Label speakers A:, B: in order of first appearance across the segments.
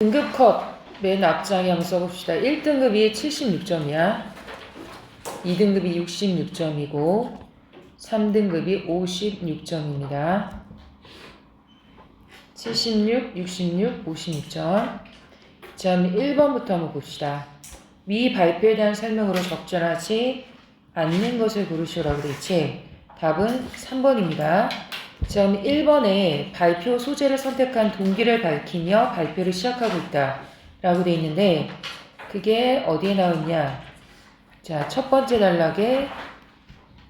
A: 등급컷 맨 앞장에 한번 써봅시다. 1등급이 76점이야. 2등급이 66점이고 3등급이 56점입니다. 76, 66, 56점. 자, 1번부터 한번 봅시다. 위 발표에 대한 설명으로 적절하지 않는 것을 고르시오라고 되어있지. 답은 3번입니다. 자, 1번에 발표 소재를 선택한 동기를 밝히며 발표를 시작하고 있다 라고 되어 있는데, 그게 어디에 나오냐. 자, 첫 번째 단락에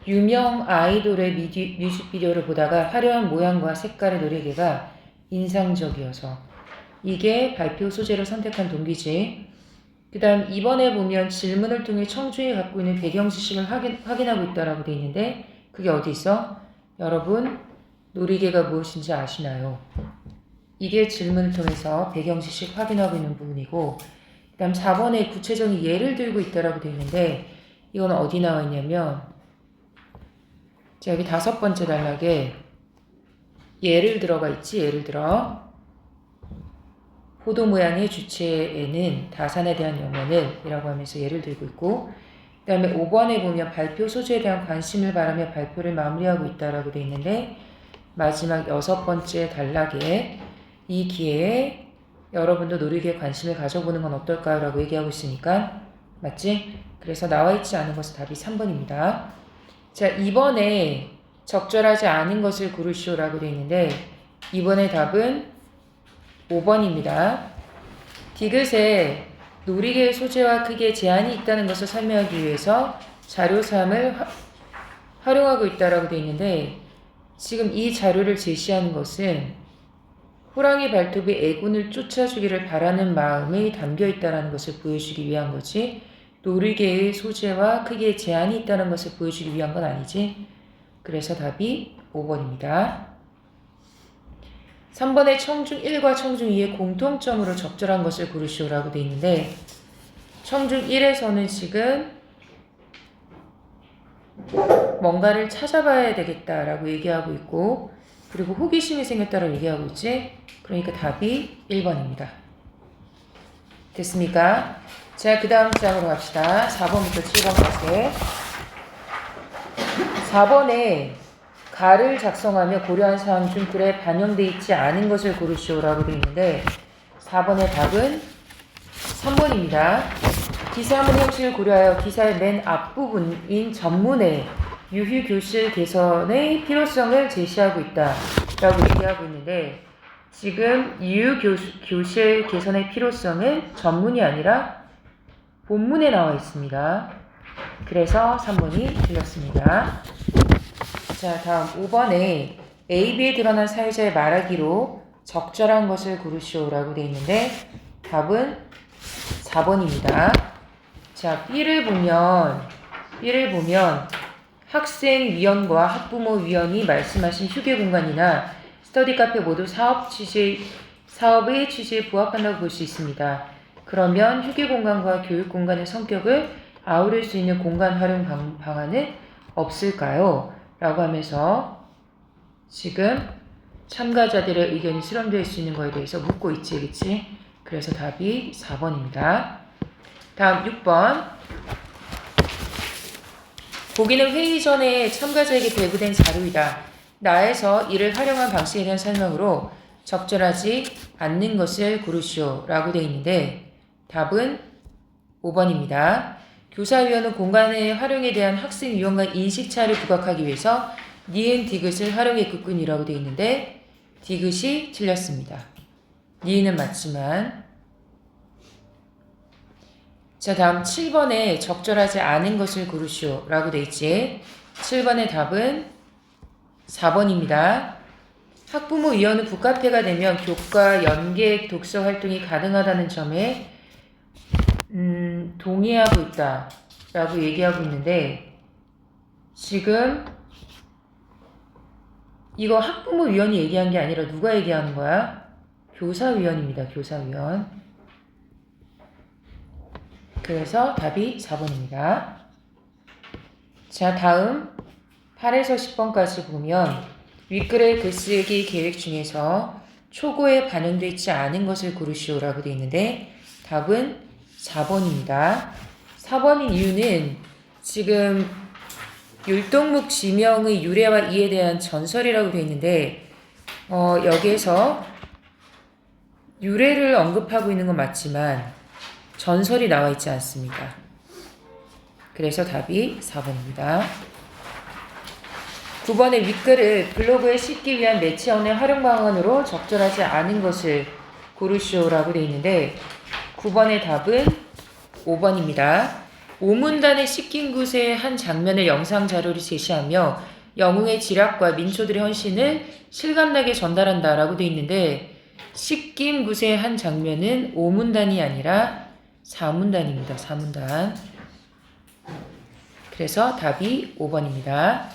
A: 유명 아이돌의 뮤직비디오를 보다가 화려한 모양과 색깔의 노래개가 인상적이어서, 이게 발표 소재를 선택한 동기지. 그 다음 2번에 보면 질문을 통해 청중이 갖고 있는 배경 지식을 확인하고 있다라고 되어 있는데, 그게 어디 있어? 여러분, 놀이개가 무엇인지 아시나요? 이게 질문을 통해서 배경 지식 확인하고 있는 부분이고, 그 다음 4번에 구체적인 예를 들고 있다라고 되어 있는데, 이건 어디 나와 있냐면, 자, 여기 5번째 단락에 예를 들어가 있지. 예를 들어 포도 모양의 주체에는 다산에 대한 영혼을 이라고 하면서 예를 들고 있고, 그 다음에 5번에 보면 발표 소재에 대한 관심을 바라며 발표를 마무리하고 있다라고 되어 있는데, 마지막 6번째 단락에 이 기회에 여러분도 놀이기에 관심을 가져보는 건 어떨까요? 라고 얘기하고 있으니까 맞지? 그래서 나와 있지 않은 것은 답이 3번입니다. 자, 2번에 적절하지 않은 것을 고르시오 라고 되어 있는데, 이번의 답은 5번입니다. 디귿에 놀이개의 소재와 크기에 제한이 있다는 것을 설명하기 위해서 자료삼을 활용하고 있다라고 되어 있는데, 지금 이 자료를 제시하는 것은 호랑이 발톱이 애군을 쫓아주기를 바라는 마음이 담겨 있다는 것을 보여주기 위한 거지, 놀이개의 소재와 크기에 제한이 있다는 것을 보여주기 위한 건 아니지. 그래서 답이 5번입니다. 3번에 청중 1과 청중 2의 공통점으로 적절한 것을 고르시오라고 되어 있는데, 청중 1에서는 지금 뭔가를 찾아봐야 되겠다라고 얘기하고 있고, 그리고 호기심이 생겼다라고 얘기하고 있지. 그러니까 답이 1번입니다. 됐습니까? 자, 그 다음 장으로 갑시다. 4번부터 7번까지. 4번에 가를 작성하며 고려한 사항 중 글에 반영되어 있지 않은 것을 고르시오라고 되어 있는데, 4번의 답은 3번입니다. 기사문 형식을 고려하여 기사의 맨 앞부분인 전문의 유휴교실 개선의 필요성을 제시하고 있다 라고 얘기하고 있는데, 지금 유휴교실 개선의 필요성은 전문이 아니라 본문에 나와 있습니다. 그래서 3번이 틀렸습니다. 자, 다음 5번에 A, B에 드러난 사유자의 말하기로 적절한 것을 고르시오라고 되어 있는데, 답은 4번입니다. 자, B를 보면 학생위원과 학부모위원이 말씀하신 휴게 공간이나 스터디 카페 모두 사업의 취지에 부합한다고 볼 수 있습니다. 그러면 휴게 공간과 교육 공간의 성격을 아우를 수 있는 공간 활용 방안은 없을까요? 라고 하면서 지금 참가자들의 의견이 수렴될 수 있는 거에 대해서 묻고 있지, 그치? 그래서 답이 4번입니다. 다음 6번. 보기는 회의 전에 참가자에게 배부된 자료이다. 나에서 이를 활용한 방식에 대한 설명으로 적절하지 않는 것을 고르시오 라고 되어 있는데, 답은 5번입니다. 교사위원은 공간의 활용에 대한 학생위원과 인식차를 부각하기 위해서 니은 디귿을 활용했군이라고 되어 있는데, 디귿이 틀렸습니다. 니은은 맞지만. 자, 다음 7번에 적절하지 않은 것을 고르시오 라고 되어 있지. 7번의 답은 4번입니다. 학부모위원은 북카페가 되면 교과, 연계획, 독서 활동이 가능하다는 점에 동의하고 있다 라고 얘기하고 있는데, 지금 이거 학부모위원이 얘기한 게 아니라 누가 얘기하는 거야? 교사위원입니다. 교사위원. 그래서 답이 4번입니다. 자, 다음 8에서 10번까지 보면 윗글의 글쓰기 계획 중에서 초고에 반영되어 있지 않은 것을 고르시오라고 되어 있는데 답은 4번입니다. 4번인 이유는 지금 율동목 지명의 유래와 이에 대한 전설이라고 되어 있는데 여기에서 유래를 언급하고 있는 건 맞지만 전설이 나와 있지 않습니다. 그래서 답이 4번입니다. 9번의 윗글을 블로그에 싣기 위한 매체원의 활용 방안으로 적절하지 않은 것을 고르시오라고 되어 있는데 9번의 답은 5번입니다. 오문단에 싣긴 곳의 한 장면을 영상 자료로 제시하며 영웅의 지략과 민초들의 헌신을 실감나게 전달한다 라고 되어 있는데 싣긴 곳의 한 장면은 오문단이 아니라 사문단입니다. 사문단. 그래서 답이 5번입니다.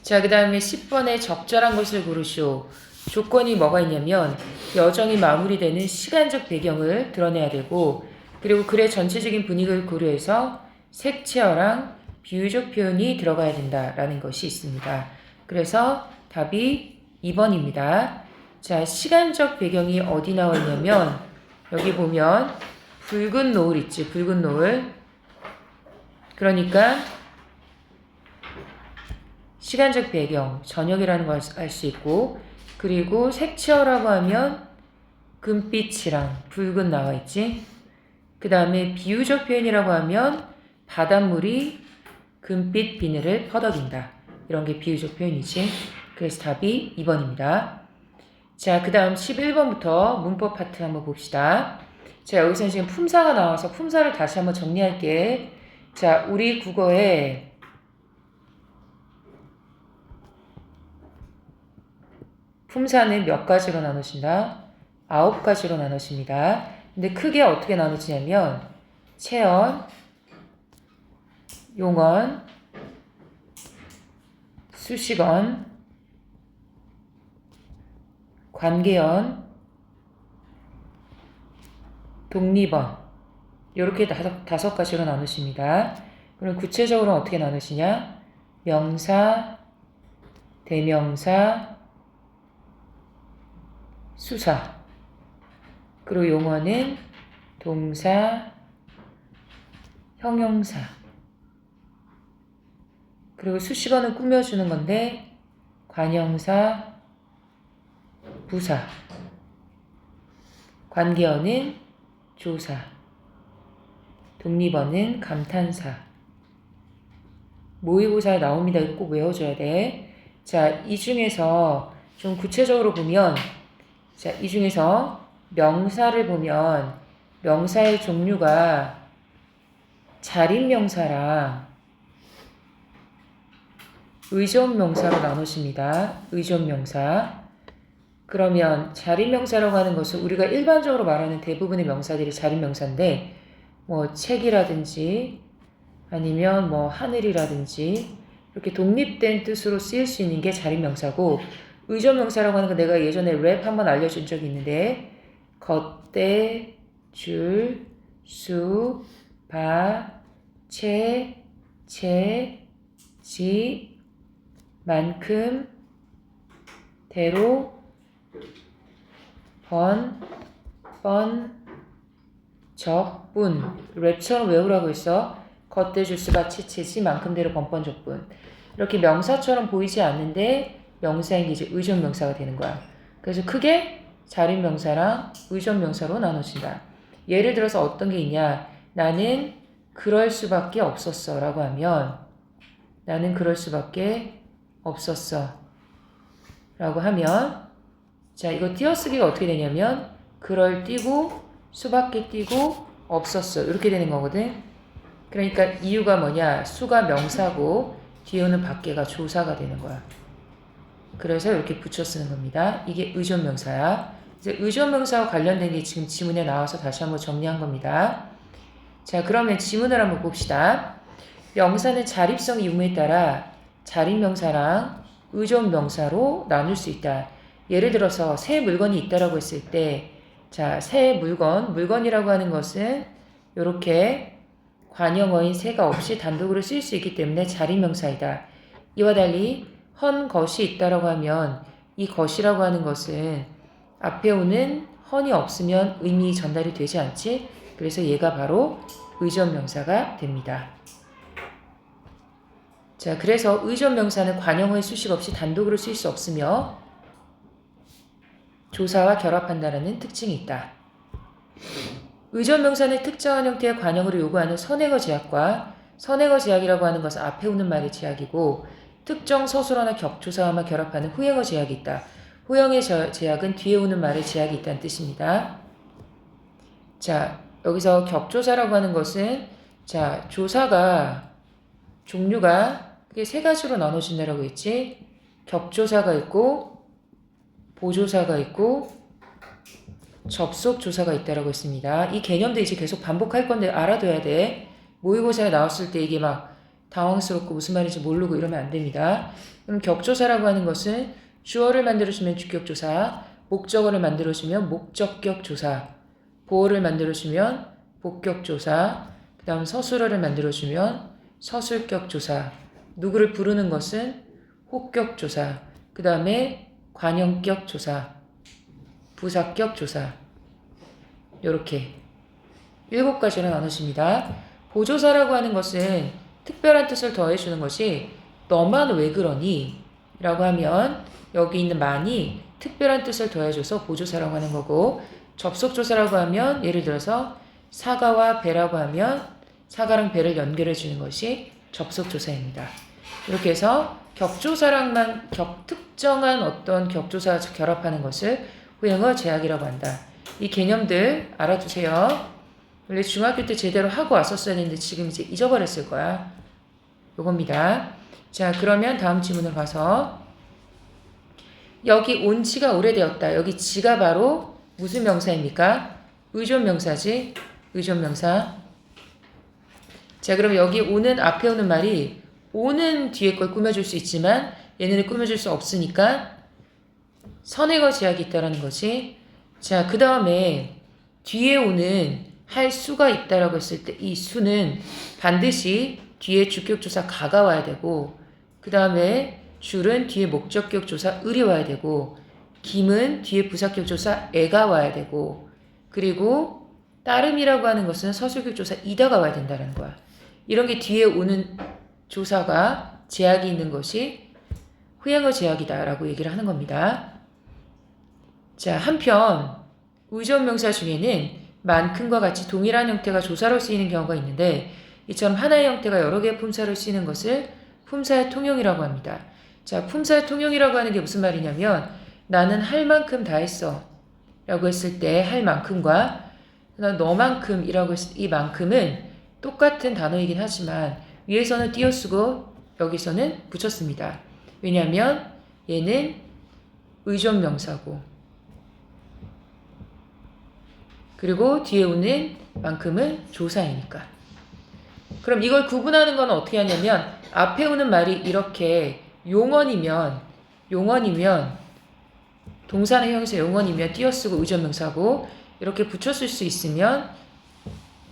A: 자, 그 다음에 10번에 적절한 것을 고르시오. 조건이 뭐가 있냐면 여정이 마무리되는 시간적 배경을 드러내야 되고 그리고 글의 전체적인 분위기를 고려해서 색채어랑 비유적 표현이 들어가야 된다라는 것이 있습니다. 그래서 답이 2번입니다. 자, 시간적 배경이 어디 나와 있냐면 여기 보면 붉은 노을 있지. 붉은 노을. 그러니까 시간적 배경, 저녁이라는 걸 알 수 있고 그리고 색채어라고 하면 금빛이랑 붉은 나와 있지. 그 다음에 비유적 표현이라고 하면 바닷물이 금빛 비늘을 퍼덕인다. 이런 게 비유적 표현이지. 그래서 답이 2번입니다. 자, 그 다음 11번부터 문법 파트 한번 봅시다. 자, 여기서는 지금 품사가 나와서 품사를 다시 한번 정리할게. 자, 우리 국어에 품사는 몇 가지로 나누신다? 9가지로 나누십니다. 근데 크게 어떻게 나누지냐면 체언, 용언, 수식언, 관계언, 독립언 이렇게 다섯 가지로 나누십니다. 그럼 구체적으로 어떻게 나누시냐? 명사, 대명사, 수사 그리고 용어는 동사, 형용사 그리고 수식어는 꾸며주는 건데 관형사, 부사 관계어는 조사 독립어는 감탄사 모의고사에 나옵니다. 이거 꼭 외워줘야 돼. 자, 이 중에서 좀 구체적으로 보면 자, 이 중에서 명사를 보면 명사의 종류가 자립명사랑 의존명사로 나누십니다. 의존명사. 그러면 자립명사라고 하는 것은 우리가 일반적으로 말하는 대부분의 명사들이 자립명사인데 뭐 책이라든지 아니면 뭐 하늘이라든지 이렇게 독립된 뜻으로 쓰일 수 있는 게 자립명사고 의존명사라고 하는 건 내가 예전에 랩 한번 알려준 적이 있는데 겉대, 줄, 수, 바, 채, 지, 만큼, 대로, 번, 적, 분 랩처럼 외우라고 했어. 겉대, 줄, 수, 바, 채, 지, 만큼, 대로, 번, 적, 분 이렇게 명사처럼 보이지 않는데 명사인 게 이제 의존명사가 되는 거야. 그래서 크게 자립명사랑 의존명사로 나눠진다. 예를 들어서 어떤 게 있냐. 나는 그럴 수밖에 없었어 라고 하면 나는 그럴 수밖에 없었어 라고 하면 자, 이거 띄어쓰기가 어떻게 되냐면 그럴 띄고 수밖에 띄고 없었어 이렇게 되는 거거든. 그러니까 이유가 뭐냐. 수가 명사고 뒤에 오는 밖에가 조사가 되는 거야. 그래서 이렇게 붙여 쓰는 겁니다. 이게 의존명사야. 이제 의존명사와 관련된 게 지금 지문에 나와서 다시 한번 정리한 겁니다. 자, 그러면 지문을 한번 봅시다. 명사는 자립성 유무에 따라 자립명사랑 의존명사로 나눌 수 있다. 예를 들어서 새 물건이 있다라고 했을 때 자, 새 물건이라고 하는 것은 이렇게 관형어인 새가 없이 단독으로 쓸 수 있기 때문에 자립명사이다. 이와 달리 헌 것이 있다라고 하면 이 것이라고 하는 것은 앞에 오는 헌이 없으면 의미 전달이 되지 않지. 그래서 얘가 바로 의존명사가 됩니다. 자, 그래서 의존명사는 관형의 수식 없이 단독으로 쓰일 수 없으며 조사와 결합한다는 특징이 있다. 의존명사는 특정한 형태의 관형으로 요구하는 선행어 제약과 선행어 제약이라고 하는 것은 앞에 오는 말의 제약이고 특정 서술어나 격조사와만 결합하는 후행어 제약이 있다. 후형의 제약은 뒤에 오는 말의 제약이 있다는 뜻입니다. 자, 여기서 격조사라고 하는 것은 자, 조사가 종류가 크게 세 가지로 나눠진다라고 했지. 격조사가 있고 보조사가 있고 접속조사가 있다라고 했습니다. 이 개념도 이제 계속 반복할 건데 알아둬야 돼. 모의고사에 나왔을 때 이게 막 당황스럽고 무슨 말인지 모르고 이러면 안 됩니다. 그럼 격조사라고 하는 것은 주어를 만들어주면 주격조사, 목적어를 만들어주면 목적격조사, 보어를 만들어주면 복격조사, 그 다음 서술어를 만들어주면 서술격조사, 누구를 부르는 것은 호격조사, 그 다음에 관형격조사, 부사격조사, 이렇게 7가지로 나누십니다. 보조사라고 하는 것은 특별한 뜻을 더해주는 것이 너만 왜 그러니? 라고 하면 여기 있는 만이 특별한 뜻을 더해줘서 보조사라고 하는 거고 접속조사라고 하면 예를 들어서 사과와 배라고 하면 사과랑 배를 연결해 주는 것이 접속조사입니다. 이렇게 해서 격조사랑만 특정한 어떤 격조사 결합하는 것을 후행어 제약이라고 한다. 이 개념들 알아두세요. 원래 중학교 때 제대로 하고 왔었어야 했는데 지금 이제 잊어버렸을 거야. 요겁니다. 자, 그러면 다음 지문을 봐서 여기 온 지가 오래되었다. 여기 지가 바로 무슨 명사입니까? 의존명사지. 의존명사. 자, 그럼 여기 오는 앞에 오는 말이 오는 뒤에 걸 꾸며줄 수 있지만 얘네는 꾸며줄 수 없으니까 선행어 제약이 있다라는 거지. 자, 그 다음에 뒤에 오는 할 수가 있다라고 했을 때 이 수는 반드시 뒤에 주격조사 가가 와야 되고 그 다음에 줄은 뒤에 목적격조사 을이 와야 되고 김은 뒤에 부사격조사 애가 와야 되고 그리고 따름이라고 하는 것은 서술격조사 이다가 와야 된다는 거야. 이런 게 뒤에 오는 조사가 제약이 있는 것이 후행어 제약이다라고 얘기를 하는 겁니다. 자, 한편 의존명사 중에는 만큼과 같이 동일한 형태가 조사로 쓰이는 경우가 있는데 이처럼 하나의 형태가 여러 개의 품사로 쓰이는 것을 품사의 통용이라고 합니다. 자, 품사의 통용이라고 하는 게 무슨 말이냐면 나는 할 만큼 다 했어 라고 했을 때 할 만큼과 너만큼이라고 했을 때 이 만큼은 똑같은 단어이긴 하지만 위에서는 띄어쓰고 여기서는 붙였습니다. 왜냐하면 얘는 의존명사고 그리고 뒤에 오는 만큼은 조사이니까. 그럼 이걸 구분하는 건 어떻게 하냐면 앞에 오는 말이 이렇게 용언이면 동사의 형용사 용언이면 띄어쓰고 의존명사고 이렇게 붙였을 수 있으면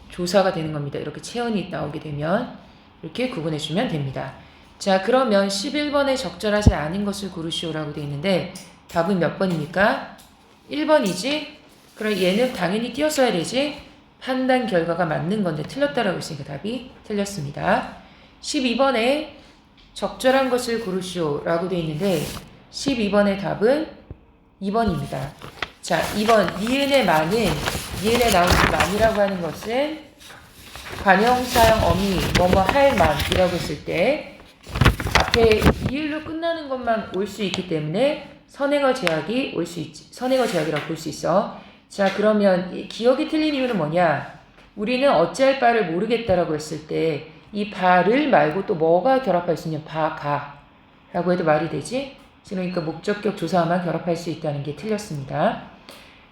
A: 조사가 되는 겁니다. 이렇게 체언이 나오게 되면 이렇게 구분해주면 됩니다. 자, 그러면 11번에 적절하지 않은 것을 고르시오라고 되어 있는데 답은 몇 번입니까? 1번이지? 그럼 얘는 당연히 띄었어야 되지? 판단 결과가 맞는 건데 틀렸다라고 했으니까 답이 틀렸습니다. 12번에 적절한 것을 고르시오라고 되어 있는데 12번의 답은 2번입니다. 자, 2번 니은의 만은 니은에 나오는 만이라고 하는 것은 관형사형 어미 뭐뭐 할 만이라고 했을 때 앞에 이을로 끝나는 것만 올 수 있기 때문에 선행어 제약이 올 수 있지. 선행어 제약이라고 볼 수 있어. 자, 그러면 기억이 틀린 이유는 뭐냐? 우리는 어찌할 바를 모르겠다라고 했을 때 이 바를 말고 또 뭐가 결합할 수 있냐? 바가 라고 해도 말이 되지? 그러니까 목적격 조사만 결합할 수 있다는 게 틀렸습니다.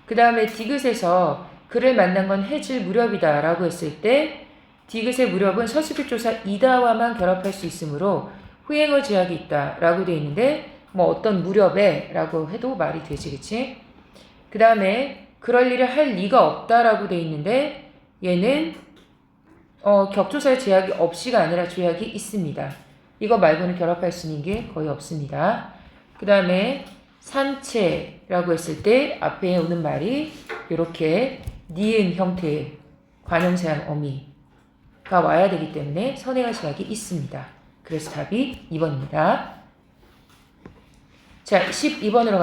A: 그 다음에 디귿에서 그를 만난 건 해질 무렵이다 라고 했을 때 디귿의 무렵은 서술격 조사 이다와만 결합할 수 있으므로 후행어 제약이 있다 라고 되어 있는데 뭐 어떤 무렵에 라고 해도 말이 되지, 그치? 그 다음에 그럴 일을 할 리가 없다라고 돼 있는데 얘는 격조사의 제약이 없이가 아니라 조약이 있습니다. 이거 말고는 결합할 수 있는 게 거의 없습니다. 그 다음에 산채라고 했을 때 앞에 오는 말이 이렇게 니은 형태의 관형사형 어미가 와야 되기 때문에 선행할 제약이 있습니다. 그래서 답이 2번입니다. 자, 13번으로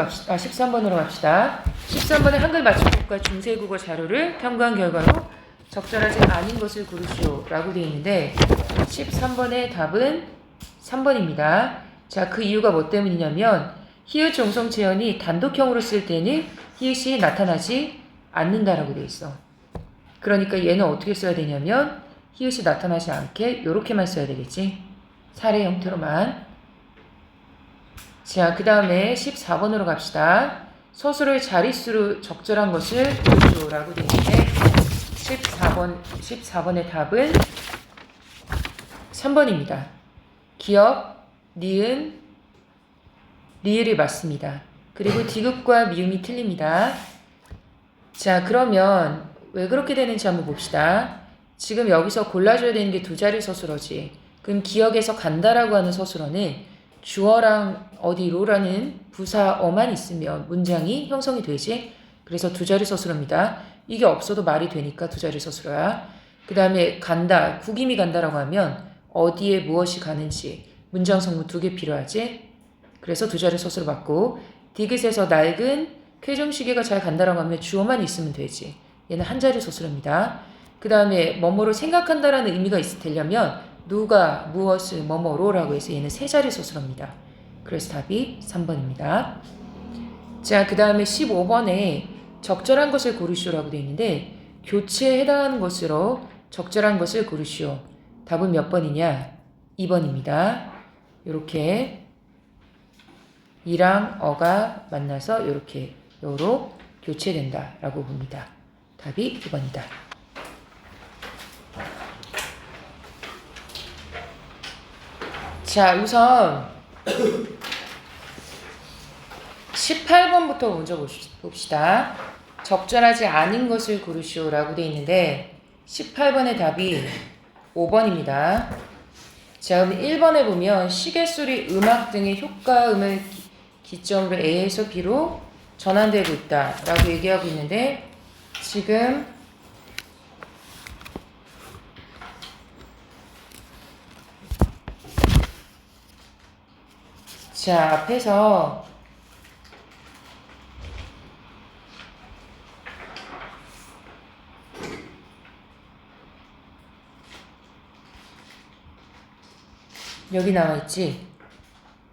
A: 갑시다. 13번의 한글 맞춤법과 중세국어 자료를 탐구한 결과로 적절하지 아닌 것을 고르시오 라고 되어 있는데 13번의 답은 3번입니다. 자, 그 이유가 뭐 때문이냐면 히읗 정성 체언이 단독형으로 쓸 때는 히읗이 나타나지 않는다라고 되어 있어. 그러니까 얘는 어떻게 써야 되냐면 히읗이 나타나지 않게 이렇게만 써야 되겠지. 사례 형태로만. 자, 그 다음에 14번으로 갑시다. 서술의 자릿수로 적절한 것을 고르시오 라고 되어 있는데 14번의 답은 3번입니다. 기역, 니은, 리을이 맞습니다. 그리고 디귿과 미음이 틀립니다. 자, 그러면 왜 그렇게 되는지 한번 봅시다. 지금 여기서 골라줘야 되는 게 두 자리 서술어지. 그럼 기역에서 간다라고 하는 서술어는 주어랑 어디로라는 부사어만 있으면 문장이 형성이 되지. 그래서 두 자리 서술어입니다. 이게 없어도 말이 되니까 두 자리 서술어야. 그 다음에 간다, 국임이 간다라고 하면 어디에 무엇이 가는지 문장 성분 두 개 필요하지. 그래서 두 자리 서술어 받고 디귿에서 낡은 쾌정시계가 잘 간다라고 하면 주어만 있으면 되지. 얘는 한 자리 서술어입니다. 그 다음에 뭐뭐를 생각한다라는 의미가 되려면 누가 무엇을 뭐뭐로라고 해서 얘는 세 자리 서술어입니다. 그래서 답이 3번입니다. 자, 그 다음에 15번에 적절한 것을 고르시오라고 되어 있는데 교체에 해당하는 것으로 적절한 것을 고르시오. 답은 몇 번이냐? 2번입니다. 이렇게 이랑 어가 만나서 이렇게 요로 교체된다라고 봅니다. 답이 2번이다. 자, 우선 18번부터 먼저 봅시다. 적절하지 않은 것을 고르시오라고 되어 있는데 18번의 답이 5번입니다. 자, 그럼 1번에 보면 시계소리, 음악 등의 효과음을 기점으로 A에서 B로 전환되고 있다라고 얘기하고 있는데 지금 자, 앞에서 여기 나와있지.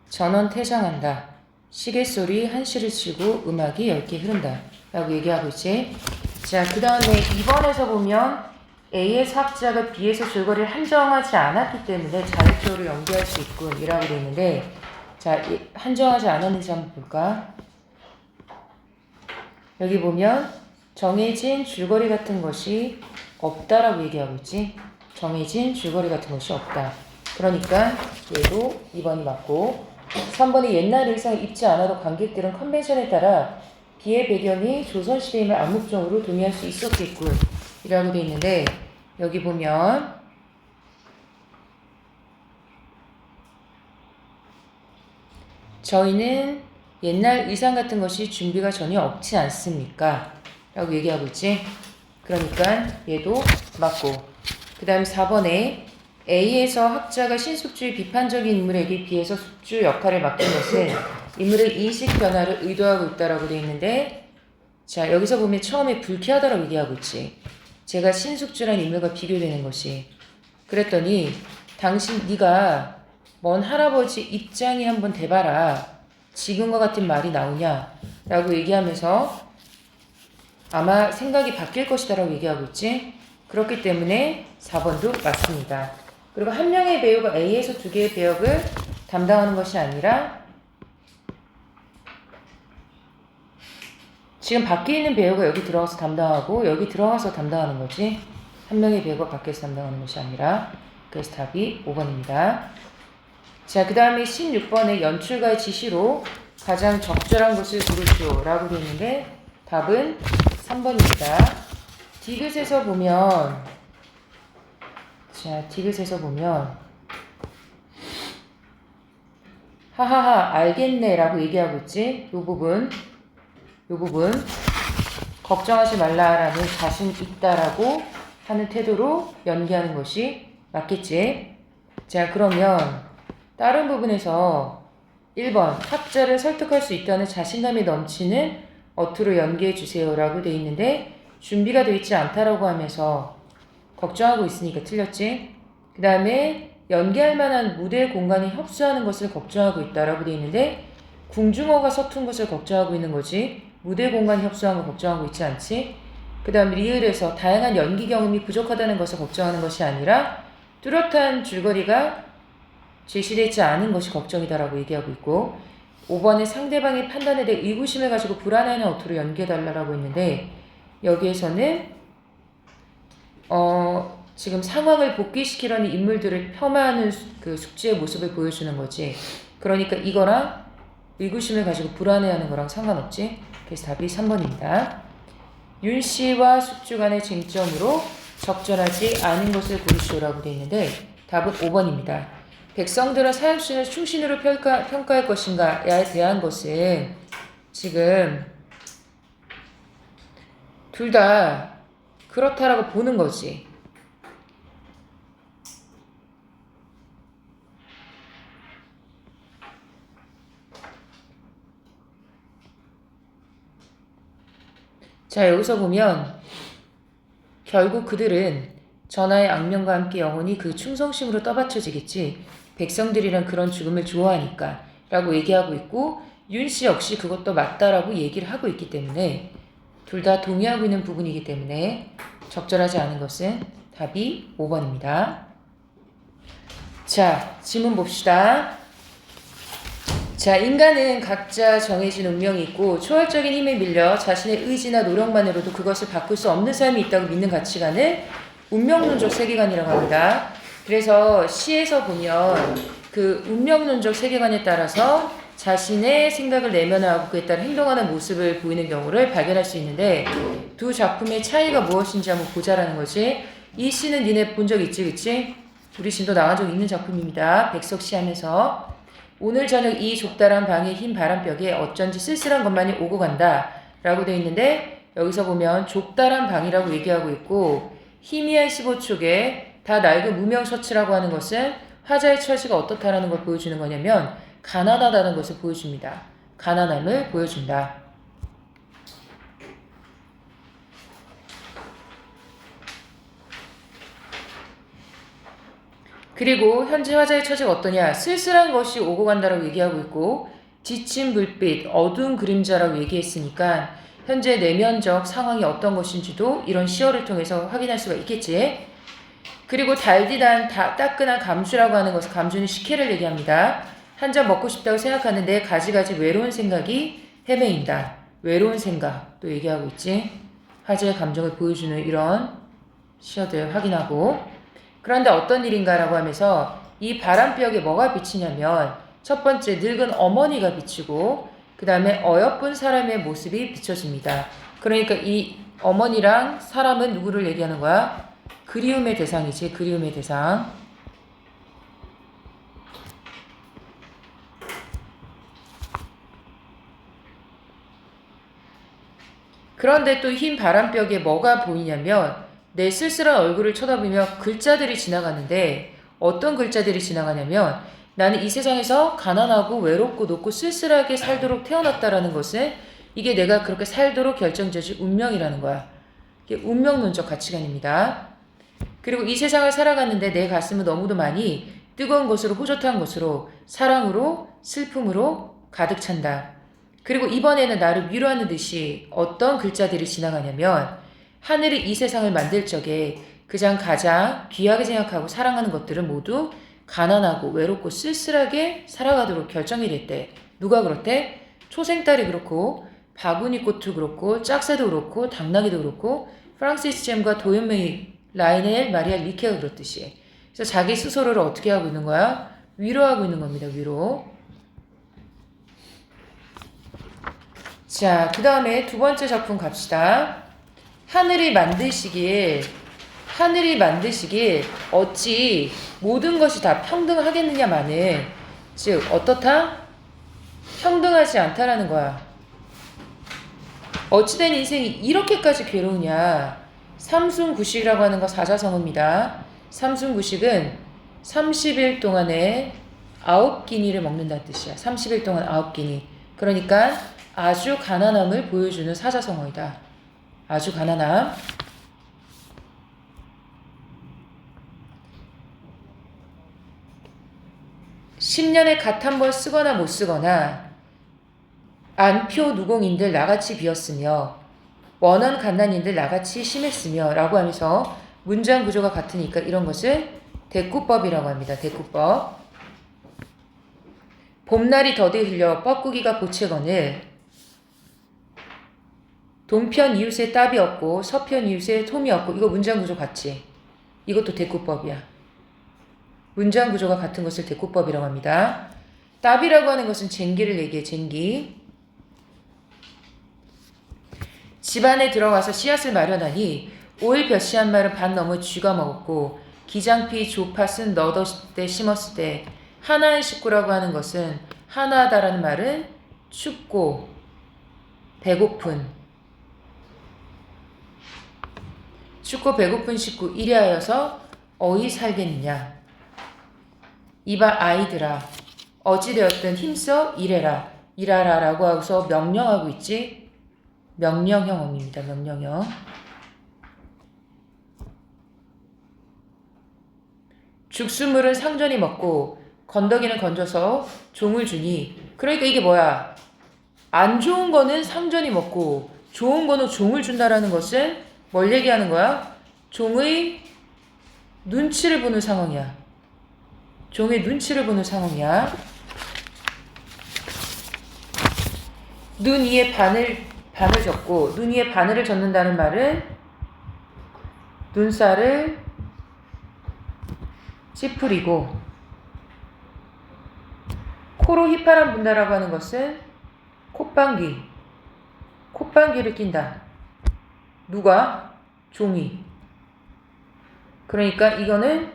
A: 전원 퇴장한다. 시계소리 한시를 치고 음악이 10개 흐른다. 라고 얘기하고 있지. 자, 그 다음에 2번에서 보면 A의 학자가 B에서 줄거리를 한정하지 않았기 때문에 자율적으로 연기할 수 있군. 이라고 되어 있는데 자, 한정하지 않았는지 한번 볼까? 여기 보면 정해진 줄거리 같은 것이 없다라고 얘기하고 있지. 정해진 줄거리 같은 것이 없다. 그러니까 얘도 2번이 맞고 3번이 옛날 의상을 입지 않아도 관객들은 컨벤션에 따라 비의 배경이 조선시대임을 암묵적으로 동의할 수 있었겠군 이라고 되어 있는데 여기 보면 저희는 옛날 의상 같은 것이 준비가 전혀 없지 않습니까? 라고 얘기하고 있지. 그러니까 얘도 맞고 그 다음 4번에 A에서 학자가 신숙주의 비판적인 인물에게 비해서 숙주 역할을 맡긴 것은 인물의 인식 변화를 의도하고 있다라고 되어 있는데 자, 여기서 보면 처음에 불쾌하다라고 얘기하고 있지. 제가 신숙주란 인물과 비교되는 것이. 그랬더니 당신 네가 먼 할아버지 입장에 한번 대봐라. 지금과 같은 말이 나오냐? 라고 얘기하면서 아마 생각이 바뀔 것이다 라고 얘기하고 있지. 그렇기 때문에 4번도 맞습니다. 그리고 한 명의 배우가 A에서 두 개의 배역을 담당하는 것이 아니라 지금 밖에 있는 배우가 여기 들어가서 담당하고 여기 들어가서 담당하는 거지. 한 명의 배우가 밖에서 담당하는 것이 아니라. 그래서 답이 5번입니다. 자, 그 다음에 16번에 연출가의 지시로 가장 적절한 것을 고르시오 라고 되어 있는데 답은 3번입니다. 디귿에서 보면 자, 디귿에서 보면 하하하 알겠네 라고 얘기하고 있지. 요 부분 걱정하지 말라라는 자신 있다라고 하는 태도로 연기하는 것이 맞겠지. 자, 그러면 다른 부분에서 1번 학자를 설득할 수 있다는 자신감이 넘치는 어투로 연기해 주세요 라고 돼 있는데 준비가 되어 있지 않다라고 하면서 걱정하고 있으니까 틀렸지. 그 다음에 연기할 만한 무대 공간이 협소하는 것을 걱정하고 있다라고 돼 있는데 궁중어가 서툰 것을 걱정하고 있는 거지 무대 공간이 협소한 걸 걱정하고 있지 않지. 그 다음 리을에서 다양한 연기 경험이 부족하다는 것을 걱정하는 것이 아니라 뚜렷한 줄거리가 제시되지 않은 것이 걱정이다라고 얘기하고 있고 5번에 상대방의 판단에 대해 의구심을 가지고 불안해하는 어투로 연기해달라고 했는데 여기에서는 지금 상황을 복귀시키려는 인물들을 폄하하는 그 숙지의 모습을 보여주는 거지. 그러니까 이거랑 의구심을 가지고 불안해하는 거랑 상관없지. 그래서 답이 3번입니다. 윤씨와 숙주 간의 쟁점으로 적절하지 않은 것을 고르시오라고 되어 있는데 답은 5번입니다. 백성들은 사육신을 충신으로 평가할 것인가에 대한 것은 지금 둘 다 그렇다라고 보는 거지. 자, 여기서 보면 결국 그들은 전하의 악명과 함께 영원히 그 충성심으로 떠받쳐지겠지. 백성들이란 그런 죽음을 좋아하니까 라고 얘기하고 있고 윤씨 역시 그것도 맞다라고 얘기를 하고 있기 때문에 둘 다 동의하고 있는 부분이기 때문에 적절하지 않은 것은 답이 5번입니다. 자, 지문 봅시다. 자, 인간은 각자 정해진 운명이 있고 초월적인 힘에 밀려 자신의 의지나 노력만으로도 그것을 바꿀 수 없는 삶이 있다고 믿는 가치관을 운명론적 세계관이라고 합니다. 그래서 시에서 보면 그 운명론적 세계관에 따라서 자신의 생각을 내면화하고 그에 따라 행동하는 모습을 보이는 경우를 발견할 수 있는데 두 작품의 차이가 무엇인지 한번 보자라는 거지. 이 시는 니네 본 적 있지, 그치? 우리 신도 나간 적 있는 작품입니다. 백석시 하면서 오늘 저녁 이 좁다란 방의 흰 바람벽에 어쩐지 쓸쓸한 것만이 오고 간다 라고 되어 있는데 여기서 보면 좁다란 방이라고 얘기하고 있고 희미한 15촉에 다 낡은 무명 셔츠라고 하는 것은 화자의 처지가 어떻다라는 걸 보여주는 거냐면 가난하다는 것을 보여줍니다. 가난함을 보여준다. 그리고 현재 화자의 처지가 어떠냐? 쓸쓸한 것이 오고 간다라고 얘기하고 있고 지친 불빛, 어두운 그림자라고 얘기했으니까 현재 내면적 상황이 어떤 것인지도 이런 시어를 통해서 확인할 수가 있겠지. 그리고 달디단 따끈한 감주라고 하는 것은 감주는 식혜를 얘기합니다. 한 잔 먹고 싶다고 생각하는데 가지가지 외로운 생각이 헤매인다. 외로운 생각 또 얘기하고 있지. 화자의 감정을 보여주는 이런 시어들 확인하고 그런데 어떤 일인가라고 하면서 이 바람벽에 뭐가 비치냐면 첫 번째 늙은 어머니가 비치고 그 다음에 어여쁜 사람의 모습이 비춰집니다. 그러니까 이 어머니랑 사람은 누구를 얘기하는 거야? 그리움의 대상이지. 그리움의 대상. 그런데 또 흰 바람벽에 뭐가 보이냐면 내 쓸쓸한 얼굴을 쳐다보며 글자들이 지나가는데 어떤 글자들이 지나가냐면 나는 이 세상에서 가난하고 외롭고 높고 쓸쓸하게 살도록 태어났다라는 것은 이게 내가 그렇게 살도록 결정져진 운명이라는 거야. 이게 운명론적 가치관입니다. 그리고 이 세상을 살아가는데 내 가슴은 너무도 많이 뜨거운 것으로 호젓한 것으로 사랑으로 슬픔으로 가득 찬다. 그리고 이번에는 나를 위로하는 듯이 어떤 글자들이 지나가냐면 하늘이 이 세상을 만들 적에 가장 귀하게 생각하고 사랑하는 것들은 모두 가난하고 외롭고 쓸쓸하게 살아가도록 결정이 됐대. 누가 그렇대? 초생딸이 그렇고 바구니꽃도 그렇고 짝새도 그렇고 당나귀도 그렇고 프랑시스 잼과 도연메이 라이넬 마리아 리케가 그렇듯이. 그래서 자기 스스로를 어떻게 하고 있는 거야? 위로하고 있는 겁니다. 위로. 자, 그 다음에 두 번째 작품 갑시다. 하늘이 만드시길 어찌 모든 것이 다 평등하겠느냐마는 즉 어떻다? 평등하지 않다라는 거야. 어찌된 인생이 이렇게까지 괴로우냐. 삼순구식이라고 하는 거 사자성어입니다. 삼순구식은 30일 동안에 9끼니를 먹는다는 뜻이야. 30일 동안 9끼니. 그러니까 아주 가난함을 보여주는 사자성어이다. 아주 가난함. 10년에 갓 한 번 쓰거나 못 쓰거나 안표 누공인들 나같이 비었으며 원언 갓난인들 나같이 심했으며 라고 하면서 문장 구조가 같으니까 이런 것을 대꾸법이라고 합니다. 대꾸법. 봄날이 더디 흘려 뻐꾸기가 보채거늘 동편 이웃에 따비 없고 서편 이웃에 톰이 없고. 이거 문장 구조 같지? 이것도 대꾸법이야. 문장 구조가 같은 것을 대꾸법이라고 합니다. 따비라고 하는 것은 쟁기를 얘기해. 쟁기. 집안에 들어와서 씨앗을 마련하니 오일 벼씨한 말은 반 넘어 쥐가 먹었고 기장피 조팥은 너덧 때 심었을 때. 하나의 식구라고 하는 것은 하나하다라는 말은 춥고 배고픈 춥고 배고픈 식구 이리하여서 어이 살겠느냐. 이봐 아이들아 어찌되었든 힘써 일해라. 일하라 라고 하고서 명령하고 있지. 명령형 어미입니다. 명령형. 죽순물은 상전이 먹고 건더기는 건져서 종을 주니. 그러니까 이게 뭐야? 안 좋은 거는 상전이 먹고 좋은 거는 종을 준다라는 것은 뭘 얘기하는 거야? 종의 눈치를 보는 상황이야. 종의 눈치를 보는 상황이야. 눈 위에 바늘 젓고. 눈 위에 바늘을 젓는다는 말은 눈살을 찌푸리고 코로 휘파람 분다라고 하는 것은 콧방귀를 낀다. 누가? 종이. 그러니까 이거는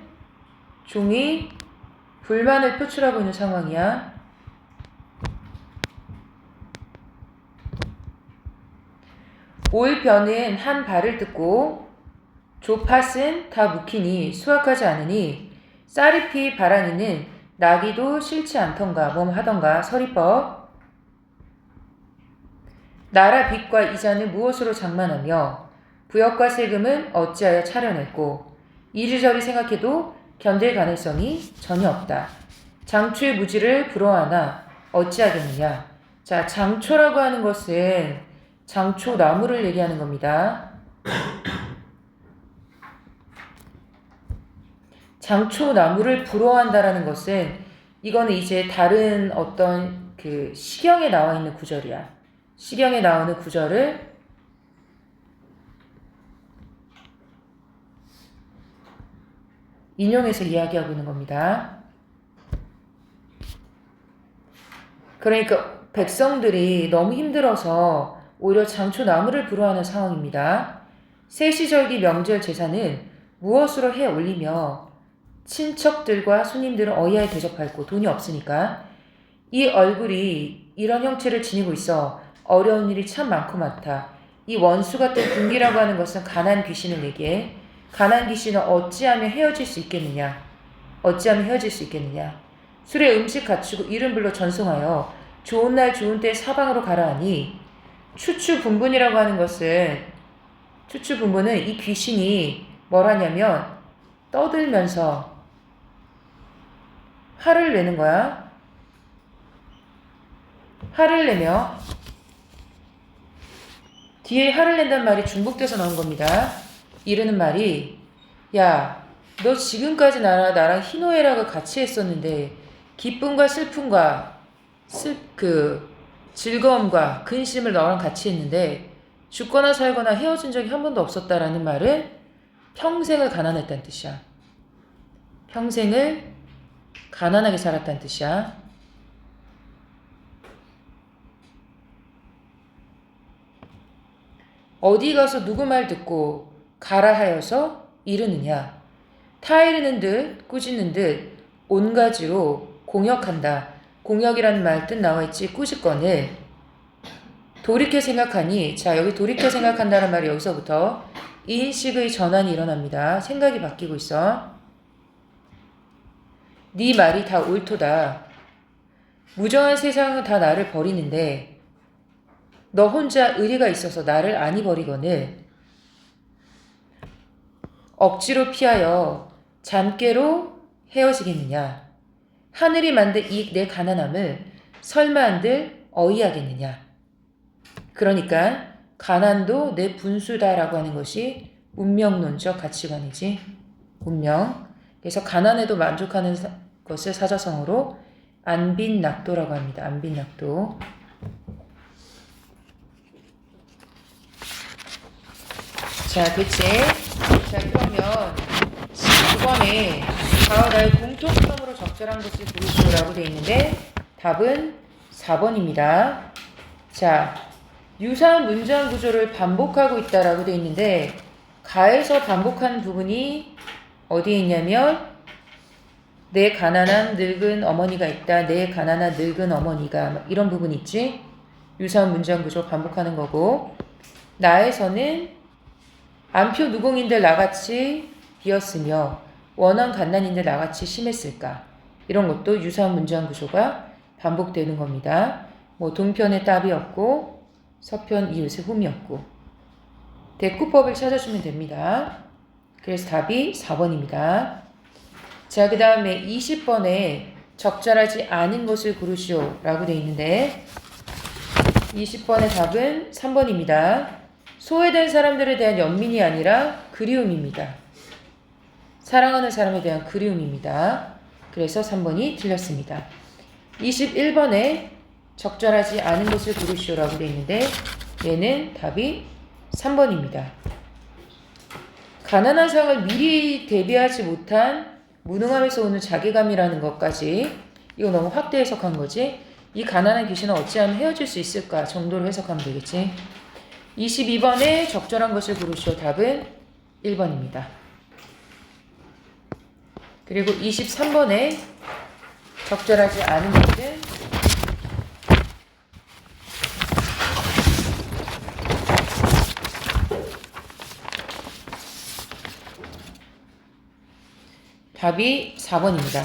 A: 종이 불만을 표출하고 있는 상황이야. 올변은 한 발을 뜯고 조팥은 다 묵히니 수확하지 않으니 쌀잎이 바라니는 나기도 싫지 않던가 하던가. 서리법. 나라 빚과 이자는 무엇으로 장만하며 부역과 세금은 어찌하여 차려냈고 이리저리 생각해도 견딜 가능성이 전혀 없다. 장초의 무지를 부러워하나 어찌하겠느냐. 자, 장초라고 하는 것은 장초 나무를 얘기하는 겁니다. 장초 나무를 부러워한다라는 것은 이거는 이제 다른 어떤 그 시경에 나와 있는 구절이야. 시경에 나오는 구절을 인용해서 이야기하고 있는 겁니다. 그러니까 백성들이 너무 힘들어서 오히려 장초 나무를 부러워하는 상황입니다. 세시절기 명절 제사는 무엇으로 해 올리며 친척들과 손님들은 어이하에 대접하였고 돈이 없으니까 이 얼굴이 이런 형체를 지니고 있어 어려운 일이 참 많고 많다. 이 원수 같은 군기라고 하는 것은 가난 귀신을 얘기해. 가난 귀신은 어찌하면 헤어질 수 있겠느냐. 어찌하면 헤어질 수 있겠느냐. 술에 음식 갖추고 이름 불러 전송하여 좋은 날 좋은 때 사방으로 가라 하니 추추분분이라고 하는 것은 추추분분은 이 귀신이 뭘 하냐면 떠들면서 화를 내는 거야. 화를 내며 뒤에 화를 낸다는 말이 중복돼서 나온 겁니다. 이르는 말이 야, 너 지금까지 나랑 희노애락을 같이 했었는데 기쁨과 슬픔과 즐거움과 근심을 너랑 같이 했는데 죽거나 살거나 헤어진 적이 한 번도 없었다라는 말은 평생을 가난했다는 뜻이야. 평생을 가난하게 살았다는 뜻이야. 어디 가서 누구 말 듣고 가라 하여서 이르느냐. 타 이르는 듯 꾸짖는 듯 온가지로 공역한다. 공역이라는 말 뜻 나와 있지. 꾸짖건을 돌이켜 생각하니, 자, 여기 돌이켜 생각한다는 말이 여기서부터 인식의 전환이 일어납니다. 생각이 바뀌고 있어. 네 말이 다 옳도다. 무정한 세상은 다 나를 버리는데 너 혼자 의리가 있어서 나를 아니 버리거늘 억지로 피하여 잠깨로 헤어지겠느냐. 하늘이 만든 이 내 가난함을 설마 한들 어이하겠느냐. 그러니까 가난도 내 분수다라고 하는 것이 운명론적 가치관이지. 운명. 그래서 가난에도 만족하는 것을 사자성어로 안빈낙도라고 합니다. 안빈낙도. 자, 됐지? 자, 그러면 19번에 다와 나의 공통점으로 적절한 것을 고르시오라고 되어 있는데 답은 4번입니다. 자, 유사한 문장 구조를 반복하고 있다라고 되어 있는데 가에서 반복하는 부분이 어디에 있냐면 내 가난한 늙은 어머니가 있다. 내 가난한 늙은 어머니가 이런 부분 있지. 유사한 문장 구조 반복하는 거고 나에서는 안표 누공인들 나같이 비었으며 원한 갓난인들 나같이 심했을까. 이런 것도 유사한 문장 구조가 반복되는 겁니다. 뭐 동편에 답이 없고 서편 이웃의 흠이 없고 대꾸법을 찾아주면 됩니다. 그래서 답이 4번입니다. 자, 그 다음에 20번에 적절하지 않은 것을 고르시오 라고 되어 있는데 20번의 답은 3번입니다. 소외된 사람들에 대한 연민이 아니라 그리움입니다. 사랑하는 사람에 대한 그리움입니다. 그래서 3번이 틀렸습니다. 21번에 적절하지 않은 것을 고르시오라고 되어 있는데 얘는 답이 3번입니다. 가난한 상을 미리 대비하지 못한 무능함에서 오는 자괴감이라는 것까지 이거 너무 확대 해석한 거지. 이 가난한 귀신은 어찌하면 헤어질 수 있을까 정도로 해석하면 되겠지. 22번에 적절한 것을 고르시오. 답은 1번입니다. 그리고 23번에 적절하지 않은 것은 답이 4번입니다.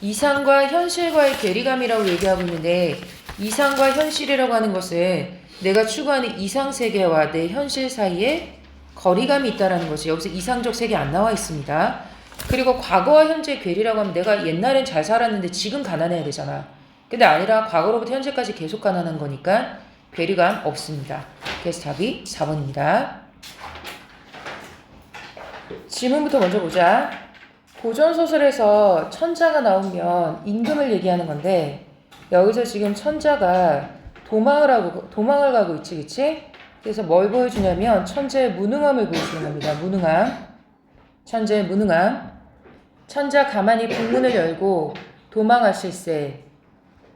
A: 이상과 현실과의 괴리감이라고 얘기하고 있는데 이상과 현실이라고 하는 것은 내가 추구하는 이상세계와 내 현실 사이에 거리감이 있다는 것이 여기서 이상적 세계 안 나와 있습니다. 그리고 과거와 현재의 괴리라고 하면 내가 옛날엔 잘 살았는데 지금 가난해야 되잖아. 근데 아니라 과거로부터 현재까지 계속 가난한 거니까 괴리감 없습니다. 그래서 답이 4번입니다. 질문부터 먼저 보자. 고전소설에서 천자가 나오면 임금을 얘기하는 건데 여기서 지금 천자가 도망을 가고 있지, 그치? 그래서 뭘 보여주냐면 천재의 무능함을 보여주는 겁니다. 무능함. 천재의 무능함. 천자 가만히 북문을 열고 도망하실세.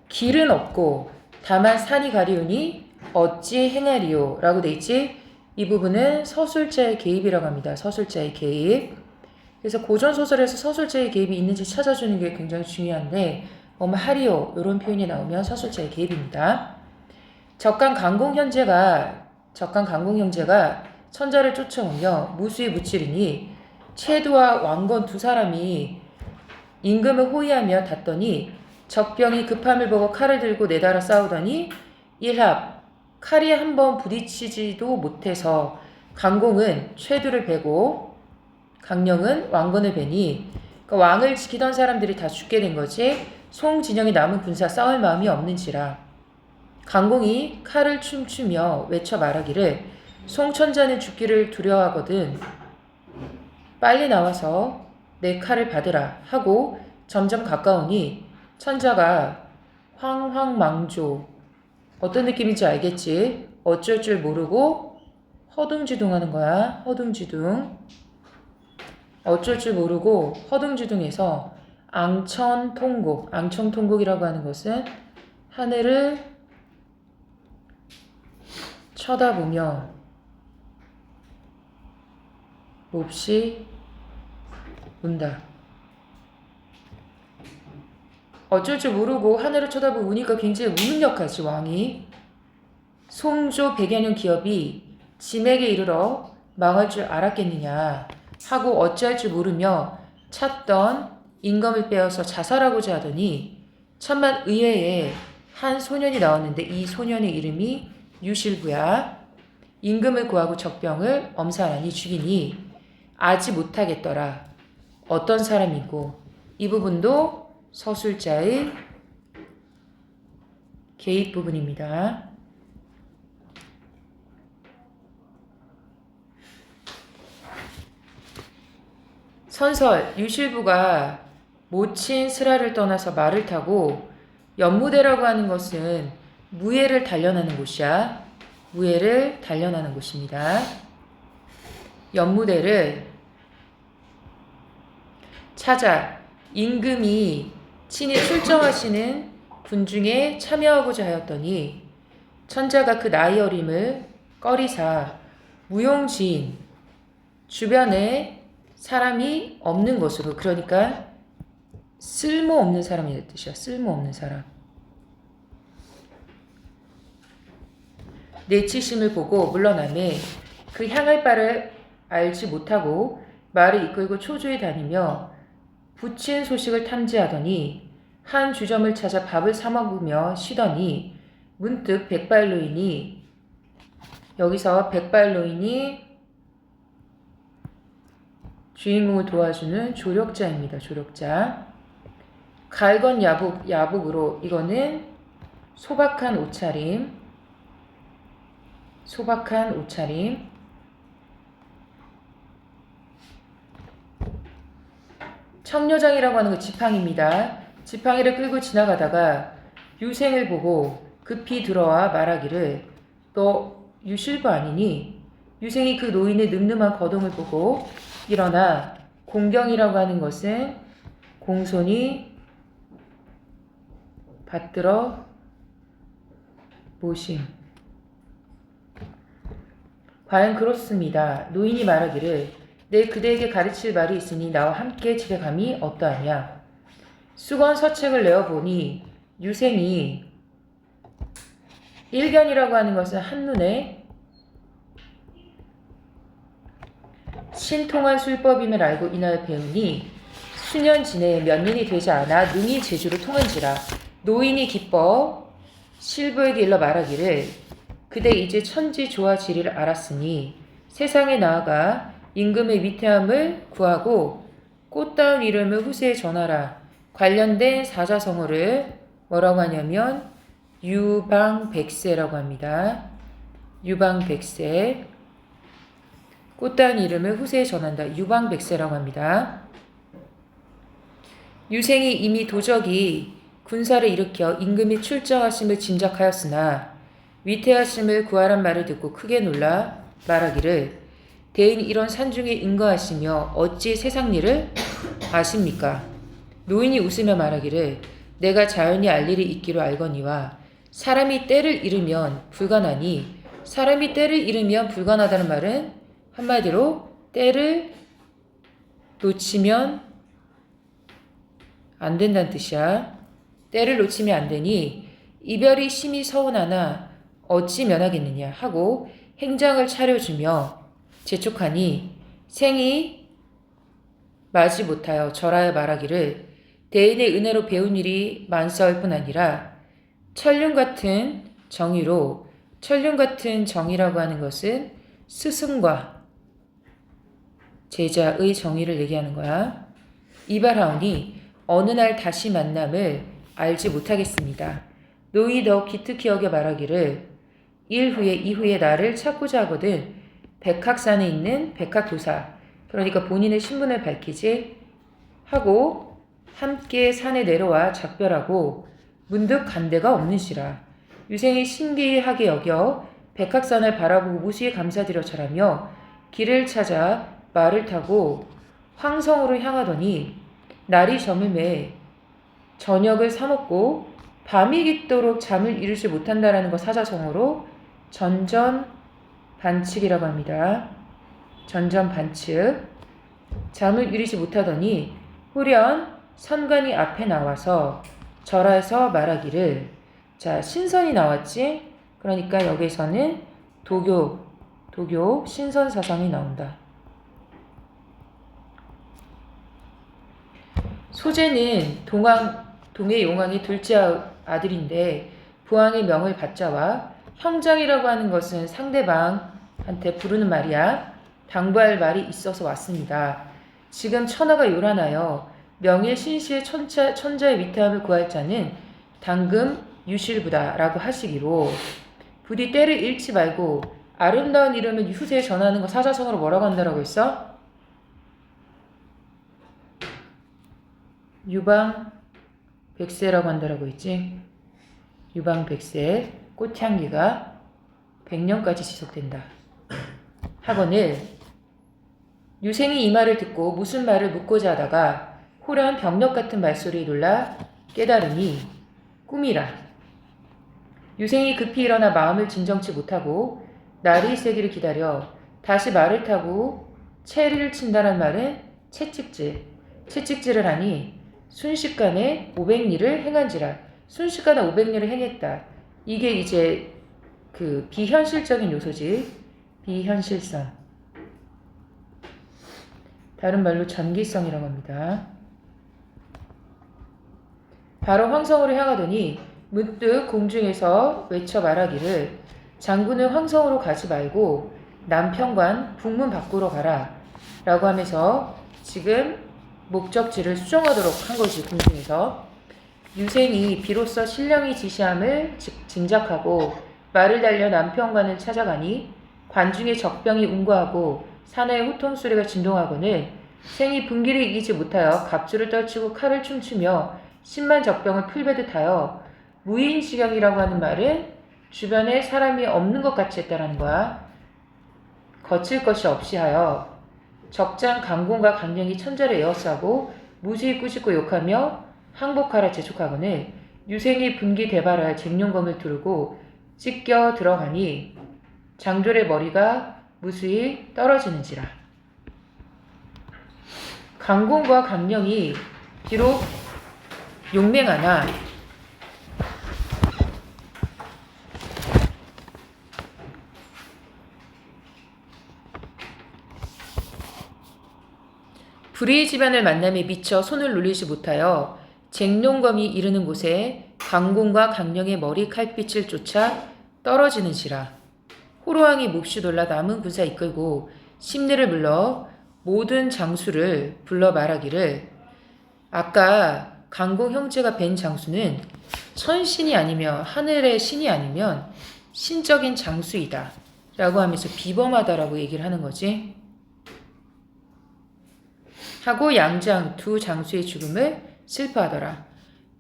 A: 길은 없고 다만 산이 가리우니 어찌 행하리요 라고 돼 있지? 이 부분은 서술자의 개입이라고 합니다. 서술자의 개입. 그래서 고전소설에서 서술자의 개입이 있는지 찾아주는 게 굉장히 중요한데 하리오 이런 표현이 나오면 서술자의 개입입니다. 적강 강공 형제가 천자를 쫓아오며 무수히 무찌르니 체두와 왕건 두 사람이 임금을 호위하며 닿더니 적병이 급함을 보고 칼을 들고 내달아 싸우더니 일합 칼이 한 번 부딪히지도 못해서 강공은 체두를 베고 강령은 왕건을 베니 그러니까 왕을 지키던 사람들이 다 죽게 된 거지. 송진영이 남은 군사 싸울 마음이 없는지라. 강공이 칼을 춤추며 외쳐 말하기를 송천자는 죽기를 두려워하거든 빨리 나와서 내 칼을 받으라 하고 점점 가까우니 천자가 황황망조 어떤 느낌인지 알겠지? 어쩔 줄 모르고 허둥지둥하는 거야. 허둥지둥. 어쩔 줄 모르고 허둥지둥해서 앙천통곡. 앙천통곡이라고 하는 것은 하늘을 쳐다보며 몹시 운다. 어쩔 줄 모르고 하늘을 쳐다보고 우니까 굉장히 무능력하지 왕이. 송조 100여 년 기업이 진에게 이르러 망할 줄 알았겠느냐 하고 어찌할 줄 모르며 찾던 임금을 빼어서 자살하고자 하더니 천만 의회에 한 소년이 나왔는데 이 소년의 이름이 유실부야. 임금을 구하고 적병을 엄살하니 죽이니 아지 못하겠더라. 어떤 사람이고 이 부분도 서술자의 개입 부분입니다. 선설 유실부가 모친 스라를 떠나서 말을 타고 연무대라고 하는 것은 무예를 단련하는 곳이야. 무예를 단련하는 곳입니다. 연무대를 찾아 임금이 친히 출정하시는 군중에 참여하고자 하였더니 천자가 그 나이 어림을 꺼리사 무용지인 주변에 사람이 없는 것으로, 그러니까 쓸모없는 사람이라는 뜻이야. 쓸모없는 사람. 내치심을 보고 물러나매 그 향할 바를 알지 못하고 말을 이끌고 초조히 다니며 부친 소식을 탐지하더니 한 주점을 찾아 밥을 사 먹으며 쉬더니 문득 백발노인이, 여기서 백발노인이 주인공을 도와주는 조력자입니다. 조력자. 갈건 야복으로, 이거는 소박한 옷차림. 소박한 옷차림. 청려장이라고 하는 거 지팡이입니다. 지팡이를 끌고 지나가다가 유생을 보고 급히 들어와 말하기를 너 유실부 아니니? 유생이 그 노인의 늠름한 거동을 보고 일어나, 공경이라고 하는 것은 공손히 받들어 모심. 과연 그렇습니다. 노인이 말하기를 내일 그대에게 가르칠 말이 있으니 나와 함께 집에 감이 어떠하냐. 수건 서책을 내어보니 유생이 일견이라고 하는 것은 한눈에 신통한 술법임을 알고 이날 배우니 수년 지내에 몇 년이 되지 않아 능히 제주를 통한지라. 노인이 기뻐 실부에게 일러 말하기를 그대 이제 천지 좋아지리를 알았으니 세상에 나아가 임금의 위태함을 구하고 꽃다운 이름을 후세에 전하라. 관련된 사자성어를 뭐라고 하냐면 유방백세라고 합니다. 유방백세. 꽃다운 이름을 후세에 전한다. 유방백세라고 합니다. 유생이 이미 도적이 군사를 일으켜 임금이 출정하심을 짐작하였으나 위태하심을 구하란 말을 듣고 크게 놀라 말하기를 대인이 이런 산중에 응거하시며 어찌 세상 일을 아십니까? 노인이 웃으며 말하기를 내가 자연히 알 일이 있기로 알거니와 사람이 때를 잃으면 불가나니, 사람이 때를 잃으면 불가나다는 말은 한마디로 때를 놓치면 안 된다는 뜻이야. 때를 놓치면 안 되니 이별이 심히 서운하나 어찌 면하겠느냐 하고 행장을 차려주며 재촉하니 생이 마지 못하여 절하여 말하기를 대인의 은혜로 배운 일이 많사올 뿐 아니라 천륜 같은 정의로, 천륜 같은 정의라고 하는 것은 스승과 제자의 정의를 얘기하는 거야. 이발하오니 어느 날 다시 만남을 알지 못하겠습니다. 노인이 더 기특히 여겨 말하기를 이후에 나를 찾고자 하거든 백학산에 있는 백학도사, 그러니까 본인의 신분을 밝히지 하고 함께 산에 내려와 작별하고 문득 간 데가 없는시라. 유생이 신기하게 여겨 백학산을 바라보고 무수히 감사드려 절하며 길을 찾아 말을 타고 황성으로 향하더니 날이 저물매 저녁을 사먹고 밤이 깊도록 잠을 이루지 못한다라는 거 사자성어로 전전반측이라고 합니다. 전전반측. 잠을 이루지 못하더니 후련 선관이 앞에 나와서 절하에서 말하기를. 자, 신선이 나왔지? 그러니까 여기서는 도교, 신선사상이 나온다. 소재는 동해 용왕의 둘째 아들인데 부왕의 명을 받자와 형장이라고 하는 것은 상대방한테 부르는 말이야. 당부할 말이 있어서 왔습니다. 지금 천하가 요란하여 명예 신시의 천자의 위태함을 구할 자는 당금 유실부다라고 하시기로 부디 때를 잃지 말고 아름다운 이름을 후세에 전하는 거 사자성어로 뭐라고 한다라고 했어? 유방백세라고 한다라고 했지. 유방백세, 꽃향기가 100년까지 지속된다. 하거늘 유생이 이 말을 듣고 무슨 말을 묻고자 하다가 호련 병력 같은 말소리에 놀라 깨달으니 꿈이라. 유생이 급히 일어나 마음을 진정치 못하고 날이 새기를 기다려 다시 말을 타고 채를 친다는 말은 채찍질을 하니 순식간에 500리를 행한지라. 순식간에 500리를 행했다. 이게 이제 그 비현실적인 요소지. 비현실성. 다른 말로 전기성이라고 합니다. 바로 황성으로 향하더니 문득 공중에서 외쳐 말하기를 장군은 황성으로 가지 말고 남편관 북문 밖으로 가라 라고 하면서 지금 목적지를 수정하도록 한 것이 공중에서. 유생이 비로소 신령이 지시함을 짐작하고 말을 달려 남편관을 찾아가니 관중의 적병이 운거하고 산하의 호통 소리가 진동하고는 생이 분기를 이기지 못하여 갑주를 떨치고 칼을 춤추며 10만 적병을 풀베듯 하여 무인지경이라고 하는 말은 주변에 사람이 없는 것 같이 했다라는 거야. 거칠 것이 없이 하여 적장 강공과 강령이 천자를 에워싸고 무수히 꾸짖고 욕하며 항복하라 재촉하거늘 유생이 분기 대발할 쟁룡검을 두르고 찢겨 들어가니 장졸의 머리가 무수히 떨어지는지라. 강공과 강령이 비록 용맹하나 불의의 집안을 만남에 미쳐 손을 놀리지 못하여 쟁룡검이 이르는 곳에 강공과 강령의 머리 칼빛을 쫓아 떨어지는지라. 호로왕이 몹시 놀라 남은 군사 이끌고 심리를 불러 모든 장수를 불러 말하기를 아까 강공 형제가 뵌 장수는 천신이 아니면 하늘의 신이 아니면 신적인 장수이다 라고 하면서 비범하다라고 얘기를 하는 거지. 하고 양장 두 장수의 죽음을 슬퍼하더라.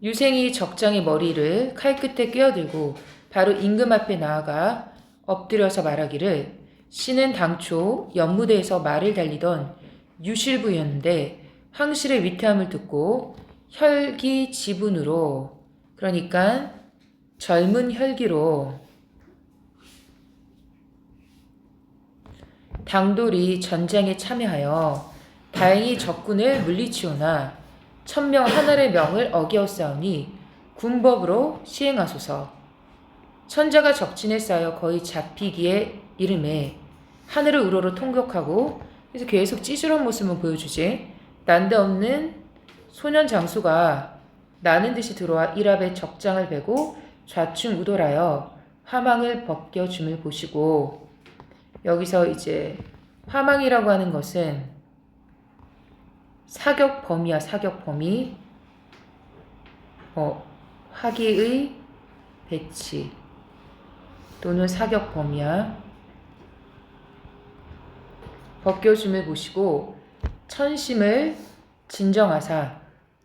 A: 유생이 적장의 머리를 칼끝에 꿰어들고 바로 임금 앞에 나아가 엎드려서 말하기를 신은 당초 연무대에서 말을 달리던 유실부였는데 황실의 위태함을 듣고 혈기지분으로, 그러니까 젊은 혈기로 당돌이 전쟁에 참여하여 다행히 적군을 물리치우나 천명 하늘의 명을 어기어싸우니 군법으로 시행하소서. 천자가 적진에 쌓여 거의 잡히기에 이름에 하늘을 우러러 통곡하고, 그래서 계속 찌질한 모습을 보여주지. 난데없는 소년 장수가 나는 듯이 들어와 일합에 적장을 베고 좌충우돌하여 화망을 벗겨줌을 보시고, 여기서 이제 화망이라고 하는 것은 사격범이야. 사격범이 화기의 배치 또는 사격범이야. 벗겨줌을 보시고 천심을 진정하사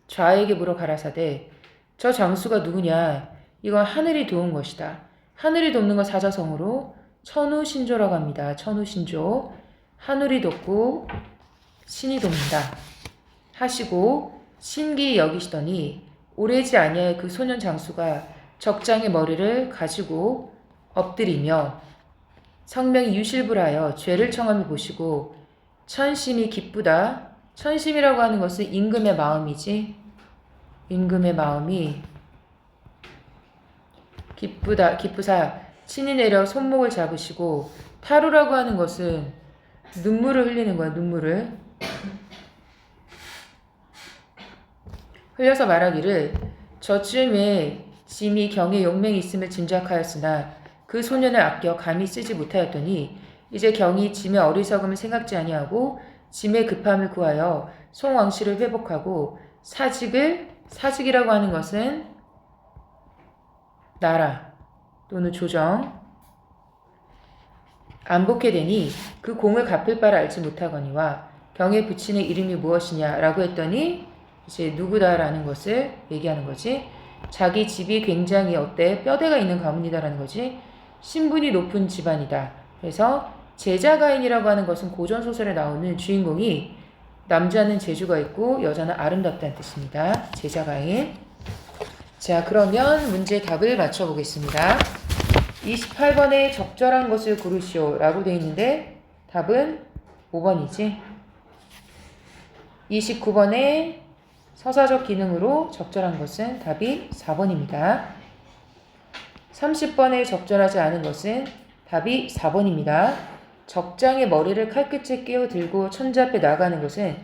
A: 좌에게 물어 가라사대 저 장수가 누구냐. 이건 하늘이 도운 것이다. 하늘이 돕는 것 사자성어로 천우신조라고 합니다. 천우신조. 하늘이 돕고 신이 돕는다 하시고 신기 여기시더니 오래지 아니하여 그 소년 장수가 적장의 머리를 가지고 엎드리며 성명이 유실불하여 죄를 청함을 보시고 천심이 기쁘다. 천심이라고 하는 것은 임금의 마음이지. 임금의 마음이 기쁘다, 기쁘사. 친히 내려 손목을 잡으시고, 타루라고 하는 것은 눈물을 흘리는 거야, 눈물을. 흘려서 말하기를 저쯤에 짐이 경에 용맹이 있음을 짐작하였으나 그 소년을 아껴 감히 쓰지 못하였더니 이제 경이 짐의 어리석음을 생각지 아니하고 짐의 급함을 구하여 송왕씨를 회복하고 사직이라고 하는 것은 나라 또는 조정 안복해 되니 그 공을 갚을 바를 알지 못하거니와 경에 붙이는 이름이 무엇이냐라고 했더니 이제 누구다라는 것을 얘기하는 거지. 자기 집이 굉장히 어때? 뼈대가 있는 가문이다라는 거지. 신분이 높은 집안이다. 그래서 제자가인이라고 하는 것은 고전소설에 나오는 주인공이 남자는 재주가 있고 여자는 아름답다는 뜻입니다. 제자가인. 자, 그러면 문제 답을 맞춰보겠습니다. 28번에 적절한 것을 고르시오 라고 되어 있는데 답은 5번이지. 29번에 서사적 기능으로 적절한 것은 답이 4번입니다. 30번에 적절하지 않은 것은 답이 4번입니다. 적장의 머리를 칼끝에 끼어들고 천자 앞에 나가는 것은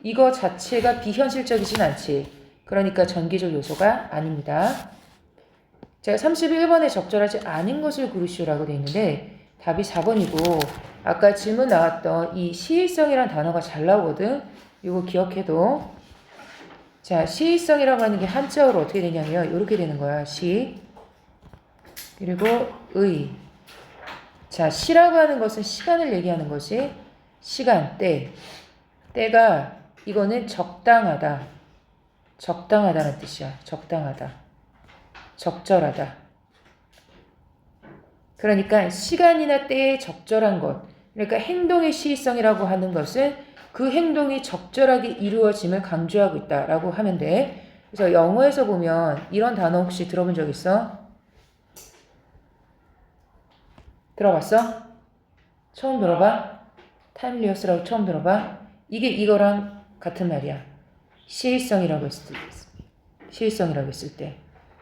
A: 이거 자체가 비현실적이진 않지. 그러니까 전기적 요소가 아닙니다. 제가 31번에 적절하지 않은 것을 고르시오라고 되어 있는데 답이 4번이고 아까 질문 나왔던 이 시의성이란 단어가 잘 나오거든. 이거 기억해도. 자, 시의성이라고 하는 게 한자어로 어떻게 되냐면 이렇게 되는 거야. 시 그리고 의. 자, 시라고 하는 것은 시간을 얘기하는 것이 시간, 때가 이거는 적당하다. 적당하다는 뜻이야. 적당하다. 적절하다. 그러니까 시간이나 때에 적절한 것. 그러니까 행동의 시의성이라고 하는 것은 그 행동이 적절하게 이루어짐을 강조하고 있다라고 하면 돼. 그래서 영어에서 보면 이런 단어 혹시 들어본 적 있어? 들어봤어? 처음 들어봐? 타임리어스라고 처음 들어봐? 이게 이거랑 같은 말이야. 시의성이라고 했을 때.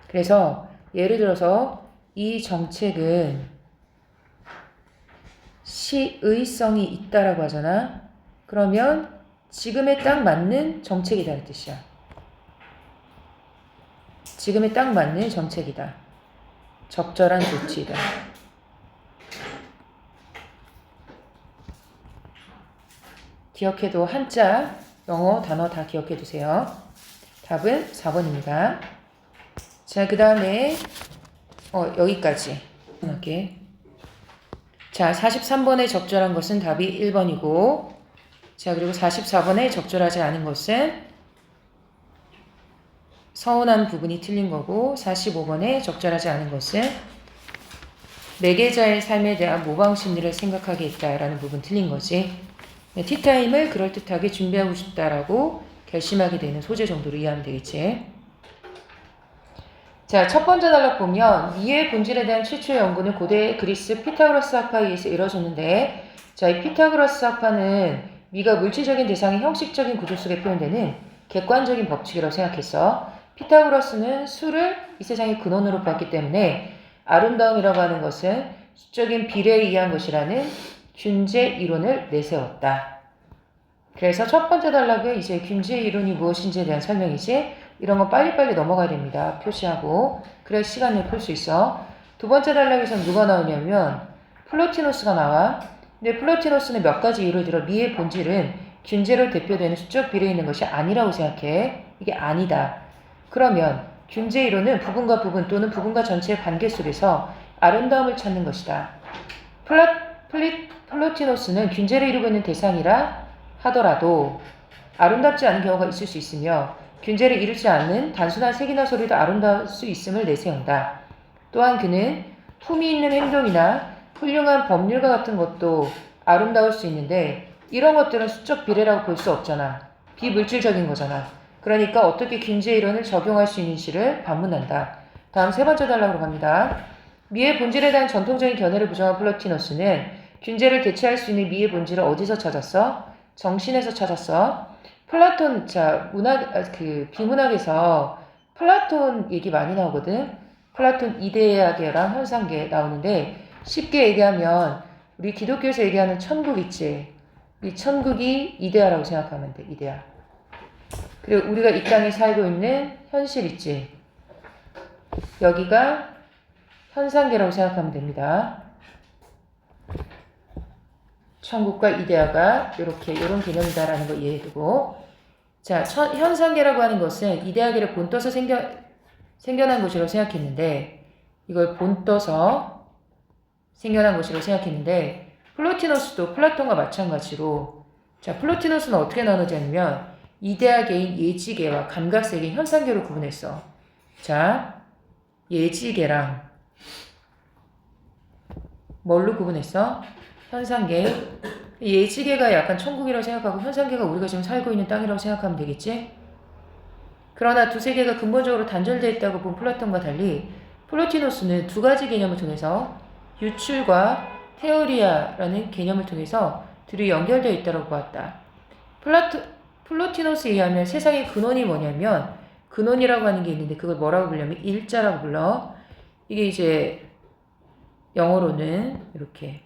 A: 그래서 예를 들어서 이 정책은 시의성이 있다라고 하잖아. 그러면 지금에 딱 맞는 정책이다는 뜻이야. 지금에 딱 맞는 정책이다. 적절한 조치이다. 기억해도 한자, 영어 단어 다 기억해 두세요. 답은 4번입니다. 자, 그 다음에 여기까지 할게. 자, 43번에 적절한 것은 답이 1번이고 자, 그리고 44번에 적절하지 않은 것은 서운한 부분이 틀린 거고 45번에 적절하지 않은 것은 매개자의 삶에 대한 모방 심리를 생각하게 했다라는 부분 틀린 거지. 티타임을 그럴듯하게 준비하고 싶다라고 결심하게 되는 소재 정도로 이해하면 되겠지. 자, 첫 번째 단락 보면 미의 본질에 대한 최초의 연구는 고대 그리스 피타고라스 학파에 의해서 이루어졌는데 자, 이 피타고라스 학파는 미가 물질적인 대상의 형식적인 구조 속에 표현되는 객관적인 법칙이라고 생각했어. 피타고라스는 수를 이 세상의 근원으로 봤기 때문에 아름다움이라고 하는 것은 수적인 비례에 의한 것이라는 균제 이론을 내세웠다. 그래서 첫 번째 단락은 이제 균제 이론이 무엇인지에 대한 설명이지. 이런 거 빨리빨리 넘어가야 됩니다. 표시하고. 그래야 시간을 풀 수 있어. 두 번째 단락에서는 누가 나오냐면 플로티노스가 나와. 근데 플로티노스는 몇 가지 이유를 들어 미의 본질은 균제로 대표되는 수적 비례에 있는 것이 아니라고 생각해. 이게 아니다. 그러면 균제 이론은 부분과 부분 또는 부분과 전체의 관계 속에서 아름다움을 찾는 것이다. 플로티노스는 균제를 이루고 있는 대상이라 하더라도 아름답지 않은 경우가 있을 수 있으며 균제를 이루지 않는 단순한 색이나 소리도 아름다울 수 있음을 내세운다. 또한 그는 품이 있는 행동이나 훌륭한 법률과 같은 것도 아름다울 수 있는데 이런 것들은 수적 비례라고 볼 수 없잖아. 비물질적인 거잖아. 그러니까 어떻게 균제 이론을 적용할 수 있는지를 반문한다. 다음 세 번째 단락으로 갑니다. 미의 본질에 대한 전통적인 견해를 부정한 플로티노스는 균제를 대체할 수 있는 미의 본질을 어디서 찾았어? 정신에서 찾았어. 플라톤, 비문학에서 플라톤 얘기 많이 나오거든. 플라톤 이데아계랑 현상계 나오는데 쉽게 얘기하면 우리 기독교에서 얘기하는 천국 있지. 이 천국이 이데아라고 생각하면 돼. 이데아. 그리고 우리가 이 땅에 살고 있는 현실 있지. 여기가 현상계라고 생각하면 됩니다. 천국과 이데아가 이런 개념이다라는 거 이해해두고, 자, 현상계라고 하는 것은 이데아계를 본떠서 생겨난 것이라고 생각했는데, 이걸 본떠서 생겨난 것이라고 생각했는데, 플로티노스도 플라톤과 마찬가지로, 자, 플로티노스는 어떻게 나누냐면 이데아계인 예지계와 감각세계인 현상계로 구분했어. 자, 예지계랑 뭘로 구분했어? 현상계. 예지계가 약간 천국이라고 생각하고 현상계가 우리가 지금 살고 있는 땅이라고 생각하면 되겠지? 그러나 두세 개가 근본적으로 단절되어 있다고 본 플라톤과 달리 플로티노스는 두 가지 개념을 통해서 유출과 테오리아라는 개념을 통해서 둘이 연결되어 있다고 보았다. 플로티노스에 의하면 세상의 근원이 뭐냐면 근원이라고 하는 게 있는데 그걸 뭐라고 부르냐면 일자라고 불러. 이게 이제 영어로는 이렇게.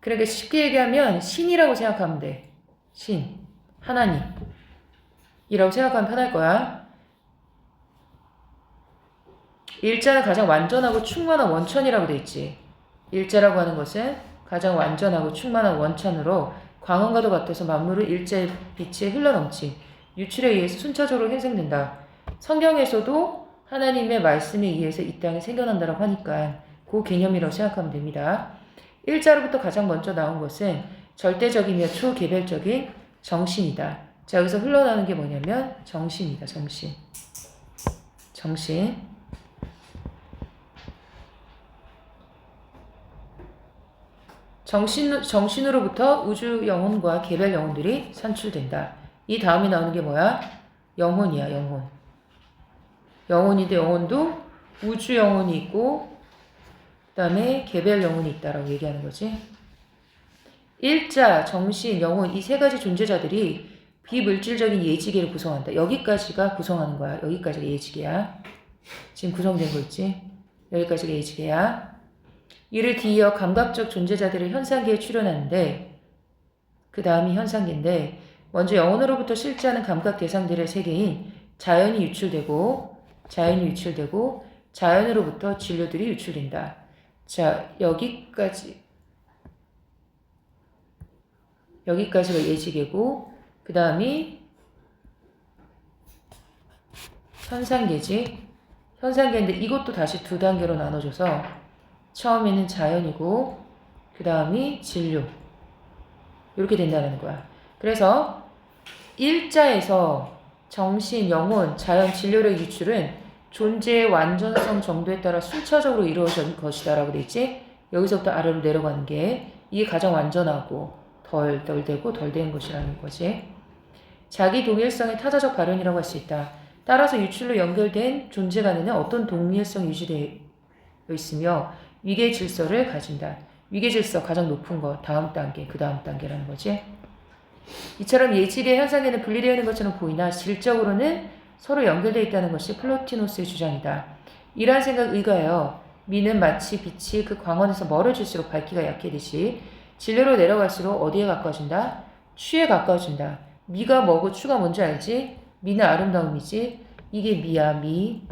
A: 그러니까 쉽게 얘기하면 신이라고 생각하면 돼. 신. 하나님. 이라고 생각하면 편할 거야. 일자는 가장 완전하고 충만한 원천이라고 돼 있지. 일자라고 하는 것은 가장 완전하고 충만한 원천으로 광원과도 같아서 만물을 일자의 빛에 흘러넘치 유출에 의해서 순차적으로 형성된다. 성경에서도 하나님의 말씀에 의해서 이 땅이 생겨난다고 하니까 그 개념이라고 생각하면 됩니다. 일자로부터 가장 먼저 나온 것은 절대적이며 초개별적인 정신이다. 자, 여기서 흘러나오는 게 뭐냐면 정신이다. 정신. 정신으로부터 우주 영혼과 개별 영혼들이 산출된다. 이 다음에 나오는 게 뭐야? 영혼이야, 영혼. 영혼인데 영혼도 우주 영혼이 있고 그 다음에 개별 영혼이 있다라고 얘기하는 거지. 일자, 정신, 영혼 이 세 가지 존재자들이 비물질적인 예지계를 구성한다. 여기까지가 구성하는 거야. 여기까지가 예지계야. 지금 구성된 거 있지? 여기까지가 예지계야. 이를 뒤이어 감각적 존재자들을 현상계에 출현하는데 그 다음이 현상계인데 먼저 영혼으로부터 실제하는 감각 대상들의 세계인 자연이 유출되고 자연으로부터 진료들이 유출된다. 자, 여기까지가 예지계고 그 다음이 현상계지. 현상계인데 이것도 다시 두 단계로 나눠줘서 처음에는 자연이고 그 다음이 진료 이렇게 된다는 거야. 그래서 일자에서 정신, 영혼, 자연, 진료의 유출은 존재의 완전성 정도에 따라 순차적으로 이루어진 것이다 라고 돼 있지. 여기서부터 아래로 내려가는 게 이게 가장 완전하고 덜 되고 덜 된 것이라는 거지. 자기 동일성의 타자적 발현이라고 할 수 있다. 따라서 유출로 연결된 존재 간에는 어떤 동일성이 유지되어 있으며 위계 질서를 가진다. 위계 질서 가장 높은 거 다음 단계 그 다음 단계라는 거지. 이처럼 예지계 현상에는 분리되어 있는 것처럼 보이나 질적으로는 서로 연결되어 있다는 것이 플로티노스의 주장이다. 이러한 생각에 의거하여 미는 마치 빛이 그 광원에서 멀어질수록 밝기가 약해지듯이 진료로 내려갈수록 어디에 가까워진다? 추에 가까워진다. 미가 뭐고 추가 뭔지 알지? 미는 아름다움이지. 이게 미야, 미.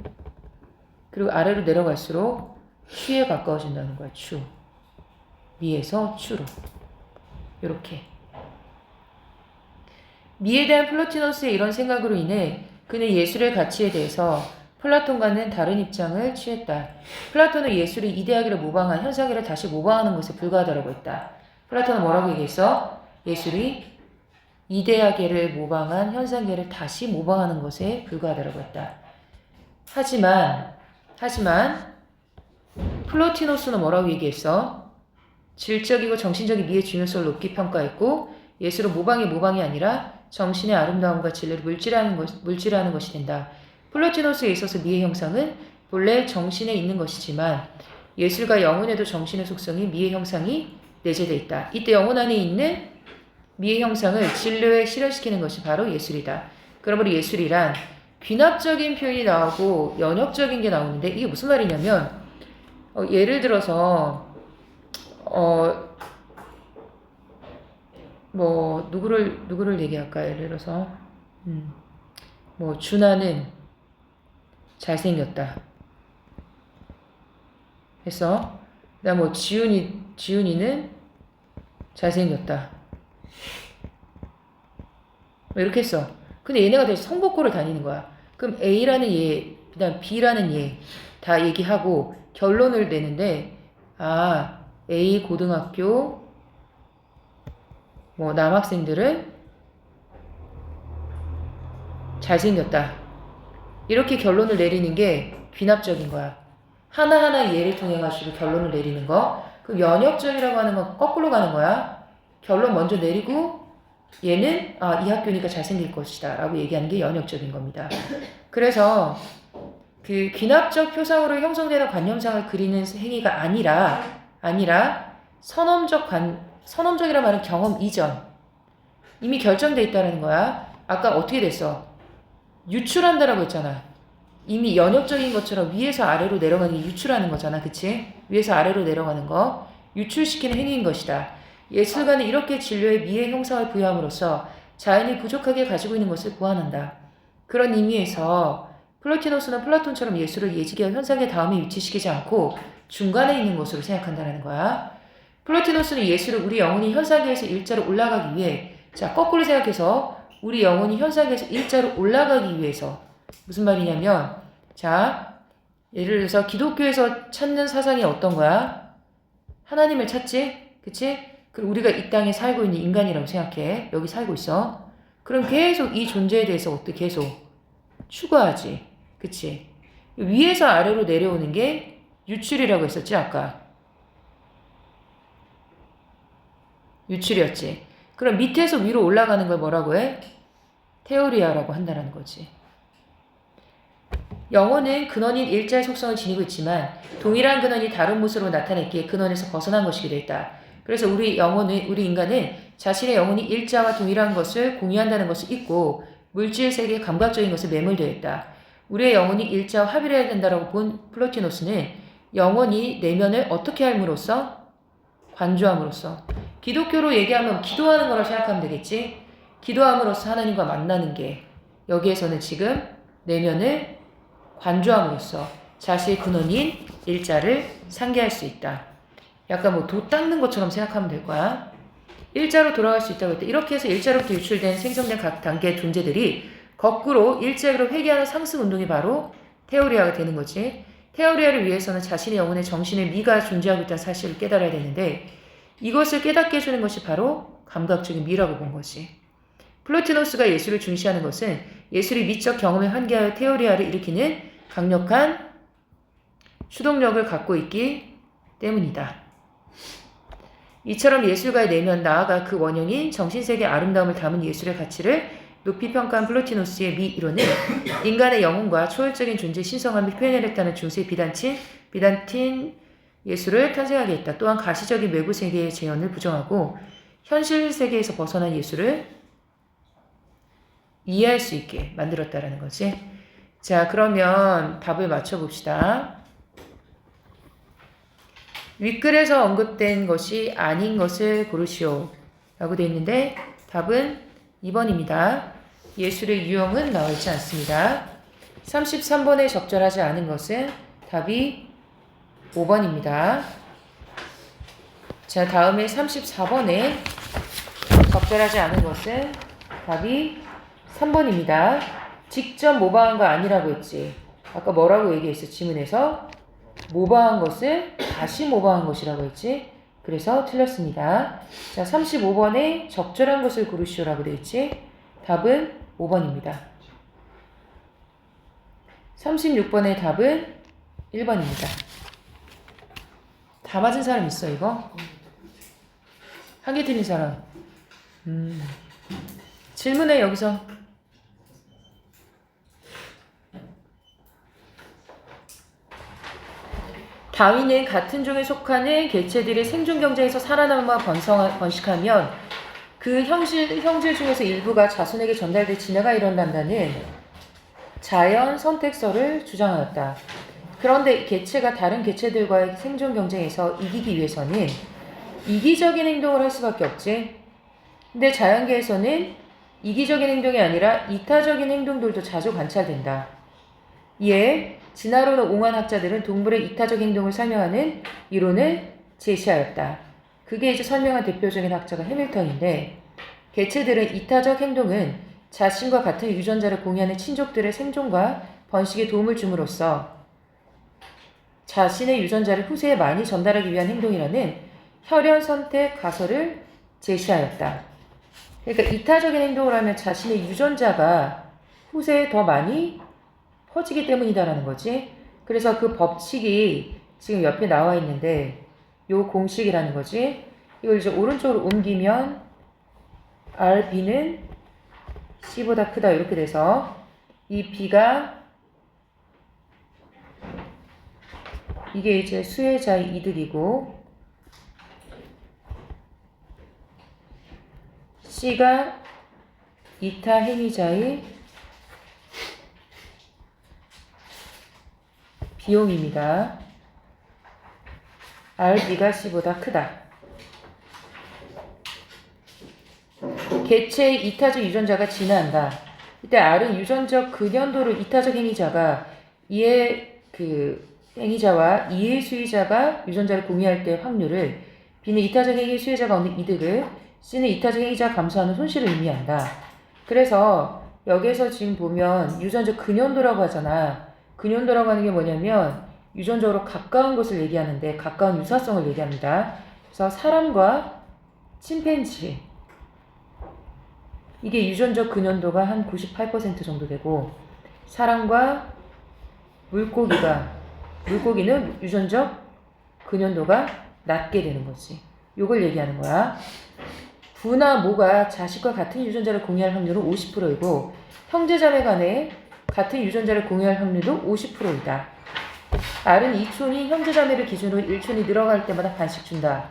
A: 그리고 아래로 내려갈수록 추에 가까워진다는 거야, 추. 미에서 추로. 이렇게. 미에 대한 플로티노스의 이런 생각으로 인해 그는 예술의 가치에 대해서 플라톤과는 다른 입장을 취했다. 플라톤은 예술이 이데아계를 모방한 현상계를 다시 모방하는 것에 불과하다고 했다. 플라톤은 뭐라고 얘기했어? 예술이 이데아계를 모방한 현상계를 다시 모방하는 것에 불과하다고 했다. 하지만 플로티노스는 뭐라고 얘기했어? 질적이고 정신적인 미의 중요성을 높게 평가했고 예술은 모방이 아니라 정신의 아름다움과 진리를 물질하는 것이 된다. 플로티노스에 있어서 미의 형상은 본래 정신에 있는 것이지만 예술과 영혼에도 정신의 속성이 미의 형상이 내재되어 있다. 이때 영혼 안에 있는 미의 형상을 진료에 실현시키는 것이 바로 예술이다. 그러므로 예술이란 귀납적인 표현이 나오고 연역적인 게 나오는데 이게 무슨 말이냐면 예를 들어서 뭐 누구를 얘기할까? 예를 들어서 뭐 준하는 잘생겼다 해서 그다음 뭐 지훈이는 잘생겼다 뭐 이렇게 했어. 근데 얘네가 다시 성복고를 다니는 거야. 그럼 A라는 얘, 그다음 B라는 얘 다 얘기하고 결론을 내는데 A 고등학교 뭐 남학생들은 잘생겼다. 이렇게 결론을 내리는 게 귀납적인 거야. 하나하나 예를 통해 가지고 결론을 내리는 거. 그럼 연역적이라고 하는 건 거꾸로 가는 거야. 결론 먼저 내리고 얘는 이 학교니까 잘생길 것이다 라고 얘기하는 게 연역적인 겁니다. 그래서 그 귀납적 표상으로 형성되는 관념상을 그리는 행위가 아니라 선언적이란 말은 경험 이전 이미 결정돼 있다는 거야. 아까 어떻게 됐어? 유출한다라고 했잖아. 이미 연역적인 것처럼 위에서 아래로 내려가는 게 유출하는 거잖아. 그치? 위에서 아래로 내려가는 거 유출시키는 행위인 것이다. 예술가는 이렇게 진료에 미의 형상을 부여함으로써 자연이 부족하게 가지고 있는 것을 보완한다. 그런 의미에서 플로티노스는 플라톤처럼 예술을 예지기와 현상의 다음에 위치시키지 않고 중간에 있는 것으로 생각한다는 거야. 플로티노스는 예술을 우리 영혼이 현상계에서 일자로 올라가기 위해 거꾸로 생각해서 우리 영혼이 현상계에서 일자로 올라가기 위해서 무슨 말이냐면 예를 들어서 기독교에서 찾는 사상이 어떤 거야? 하나님을 찾지? 그치? 그리고 우리가 이 땅에 살고 있는 인간이라고 생각해. 여기 살고 있어. 그럼 계속 이 존재에 대해서 어떻게 계속 추구하지. 그치? 위에서 아래로 내려오는 게 유출이라고 했었지, 아까. 유출이었지. 그럼 밑에서 위로 올라가는 걸 뭐라고 해? 테오리아라고 한다는 거지. 영혼은 근원인 일자의 속성을 지니고 있지만 동일한 근원이 다른 모습으로 나타냈기에 근원에서 벗어난 것이기도 했다. 그래서 우리 인간은 자신의 영혼이 일자와 동일한 것을 공유한다는 것을 잊고 물질 세계의 감각적인 것에 매몰되어 있다. 우리의 영혼이 일자와 합의를 해야 된다고 본 플로티노스는 영혼이 내면을 어떻게 함으로써? 관조함으로써. 기독교로 얘기하면 기도하는 거라고 생각하면 되겠지? 기도함으로써 하나님과 만나는 게 여기에서는 지금 내면을 관조함으로써 자신의 근원인 일자를 상기할 수 있다. 약간 뭐 도 닦는 것처럼 생각하면 될 거야. 일자로 돌아갈 수 있다고 했대. 이렇게 해서 일자로부터 유출된 생성된 각 단계의 존재들이 거꾸로 일자로 회귀하는 상승 운동이 바로 테오리아가 되는 거지. 테오리아를 위해서는 자신의 영혼의 정신의 미가 존재하고 있다는 사실을 깨달아야 되는데 이것을 깨닫게 해주는 것이 바로 감각적인 미라고 본 거지. 플로티노스가 예술을 중시하는 것은 예술이 미적 경험에 환기하여 테오리아를 일으키는 강력한 추동력을 갖고 있기 때문이다. 이처럼 예술가의 내면 나아가 그 원형인 정신세계의 아름다움을 담은 예술의 가치를 높이 평가한 플로티노스의 미 이론은 인간의 영혼과 초월적인 존재의 신성함을 표현해냈다는 중세 비단틴 예술을 탄생하게 했다. 또한 가시적인 외부 세계의 재현을 부정하고 현실 세계에서 벗어난 예술을 이해할 수 있게 만들었다라는 거지. 자, 그러면 답을 맞춰봅시다. 윗글에서 언급된 것이 아닌 것을 고르시오 라고 되어 있는데 답은 2번입니다. 예술의 유형은 나와 있지 않습니다. 33번에 적절하지 않은 것은 답이 5번입니다. 자, 다음에 34번에 적절하지 않은 것은 답이 3번입니다. 직접 모방한 거 아니라고 했지. 아까 뭐라고 얘기했어? 지문에서 모방한 것을 다시 모방한 것이라고 했지. 그래서 틀렸습니다. 자, 35번에 적절한 것을 고르시오라고 되어 있지. 답은 5번입니다. 36번의 답은 1번입니다. 다 맞은 사람 있어, 이거? 한 개 틀린 사람. 질문해, 여기서. 다윈은 같은 종에 속하는 개체들이 생존 경쟁에서 살아남아 번식하면 그 형질 중에서 일부가 자손에게 전달돼 진화가 일어난다는 자연 선택설을 주장하였다. 그런데 개체가 다른 개체들과의 생존 경쟁에서 이기기 위해서는 이기적인 행동을 할 수밖에 없지. 근데 자연계에서는 이기적인 행동이 아니라 이타적인 행동들도 자주 관찰된다. 이에 진화론의 옹한 학자들은 동물의 이타적 행동을 설명하는 이론을 제시하였다. 그게 이제 설명한 대표적인 학자가 해밀턴인데, 개체들은 이타적 행동은 자신과 같은 유전자를 공유하는 친족들의 생존과 번식에 도움을 줌으로써 자신의 유전자를 후세에 많이 전달하기 위한 행동이라는 혈연 선택 가설을 제시하였다. 그러니까 이타적인 행동을 하면 자신의 유전자가 후세에 더 많이 퍼지기 때문이다라는 거지. 그래서 그 법칙이 지금 옆에 나와 있는데 요 공식이라는 거지. 이걸 이제 오른쪽으로 옮기면 RB는 C보다 크다 이렇게 돼서 이 B가 이게 이제 수혜자의 이득이고 C가 이타 행위자의 비용입니다. RB가 C보다 크다. 개체의 이타적 유전자가 진화한다. 이때 R은 유전적 근연도로 이타적 행위자가 이의 행위자와 이의 수의자가 유전자를 공유할 때 확률을, B는 이타적 행위 수혜자가 얻는 이득을, C는 이타적 행위자가 감수하는 손실을 의미한다. 그래서 여기에서 지금 보면 유전적 근연도라고 하잖아. 근연도라고 하는 게 뭐냐면 유전적으로 가까운 것을 얘기하는데 가까운 유사성을 얘기합니다. 그래서 사람과 침팬지 이게 유전적 근연도가 한 98% 정도 되고, 사람과 물고기는 유전적 근연도가 낮게 되는 거지. 요걸 얘기하는 거야. 부나 모가 자식과 같은 유전자를 공유할 확률은 50%이고 형제자매 간에 같은 유전자를 공유할 확률도 50%이다. R은 2촌이 형제자매를 기준으로 1촌이 늘어갈 때마다 반씩 준다.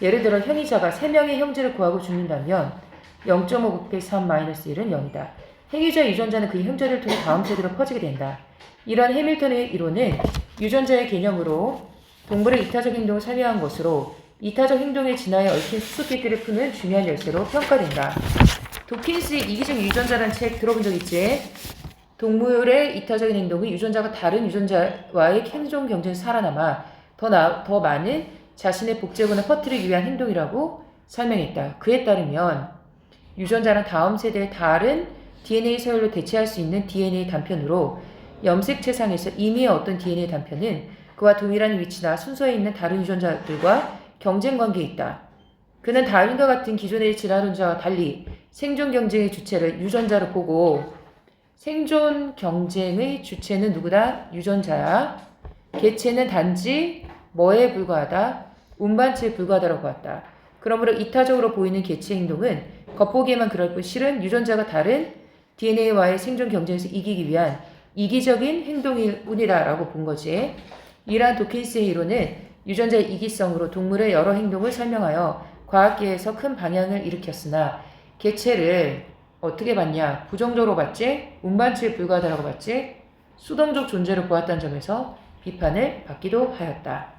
A: 예를 들어 행위자가 3명의 형제를 구하고 죽는다면 0.5 곱하기 3-1은 0이다. 행위자의 유전자는 그 형제를 통해 다음 세대로 퍼지게 된다. 이러한 해밀턴의 이론은 유전자의 개념으로 동물의 이타적 행동을 설명한 것으로 이타적 행동의 진화에 얽힌 수수께끼를 푸는 중요한 열쇠로 평가된다. 도킨스의 이기적 유전자라는 책 들어본 적 있지? 동물의 이타적인 행동은 유전자가 다른 유전자와의 생존 경쟁에서 살아남아 더 많은 자신의 복제군을 퍼뜨리기 위한 행동이라고 설명했다. 그에 따르면 유전자는 다음 세대의 다른 DNA 서열로 대체할 수 있는 DNA 단편으로 염색체상에서 이미의 어떤 DNA 단편은 그와 동일한 위치나 순서에 있는 다른 유전자들과 경쟁 관계에 있다. 그는 다윈과 같은 기존의 진화론자와 달리 생존 경쟁의 주체를 유전자로 보고 생존 경쟁의 주체는 누구다? 유전자야. 개체는 단지 뭐에 불과하다? 운반체에 불과하다고 봤다. 그러므로 이타적으로 보이는 개체 행동은 겉보기에만 그럴 뿐 실은 유전자가 다른 DNA와의 생존 경쟁에서 이기기 위한 이기적인 행동일 뿐이다라고 본 거지. 이러한 도킨스의 이론은 유전자의 이기성으로 동물의 여러 행동을 설명하여 과학계에서 큰 방향을 일으켰으나 개체를 어떻게 봤냐? 부정적으로 봤지? 운반체에 불과하다라고 봤지? 수동적 존재로 보았다는 점에서 비판을 받기도 하였다.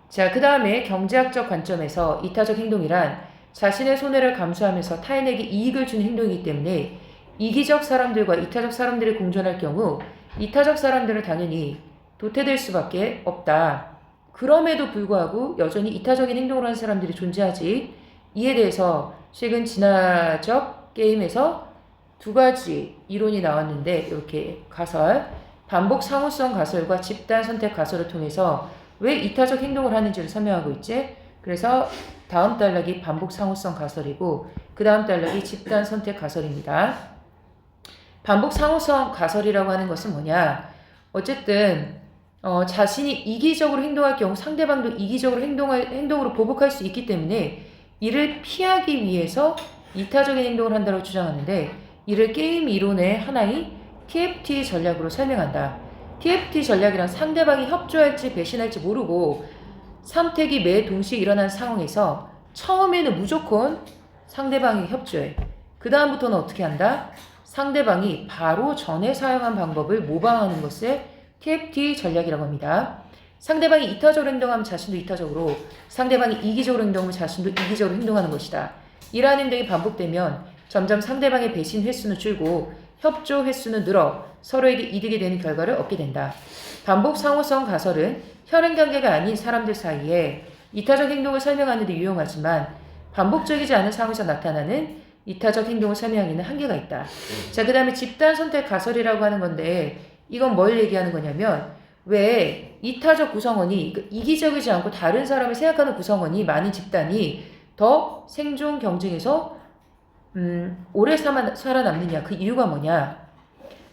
A: 자, 그 다음에 경제학적 관점에서 이타적 행동이란 자신의 손해를 감수하면서 타인에게 이익을 주는 행동이기 때문에 이기적 사람들과 이타적 사람들이 공존할 경우 이타적 사람들은 당연히 도태될 수밖에 없다. 그럼에도 불구하고 여전히 이타적인 행동을 하는 사람들이 존재하지. 이에 대해서 최근 진화적 게임에서 두 가지 이론이 나왔는데 이렇게 가설, 반복 상호성 가설과 집단 선택 가설을 통해서 왜 이타적 행동을 하는지를 설명하고 있지. 그래서 다음 단락이 반복 상호성 가설이고 그 다음 단락이 집단 선택 가설입니다. 반복 상호성 가설이라고 하는 것은 뭐냐? 어쨌든 자신이 이기적으로 행동할 경우 상대방도 이기적으로 행동으로 보복할 수 있기 때문에 이를 피하기 위해서 이타적인 행동을 한다고 주장하는데 이를 게임 이론의 하나의 TFT 전략으로 설명한다. TFT 전략이란 상대방이 협조할지 배신할지 모르고 선택이 매 동시에 일어난 상황에서 처음에는 무조건 상대방이 협조해. 그 다음부터는 어떻게 한다? 상대방이 바로 전에 사용한 방법을 모방하는 것을 TFT 전략이라고 합니다. 상대방이 이타적으로 행동하면 자신도 이타적으로, 상대방이 이기적으로 행동하면 자신도 이기적으로 행동하는 것이다. 이러한 행동이 반복되면 점점 상대방의 배신 횟수는 줄고 협조 횟수는 늘어 서로에게 이득이 되는 결과를 얻게 된다. 반복 상호성 가설은 혈연 관계가 아닌 사람들 사이에 이타적 행동을 설명하는 데 유용하지만 반복적이지 않은 상황에서 나타나는 이타적 행동을 설명하기는 한계가 있다. 자, 그 다음에 집단 선택 가설이라고 하는 건데 이건 뭘 얘기하는 거냐면 왜 이타적 구성원이 이기적이지 않고 다른 사람을 생각하는 구성원이 많은 집단이 더 생존 경쟁에서 오래 살아남느냐, 그 이유가 뭐냐.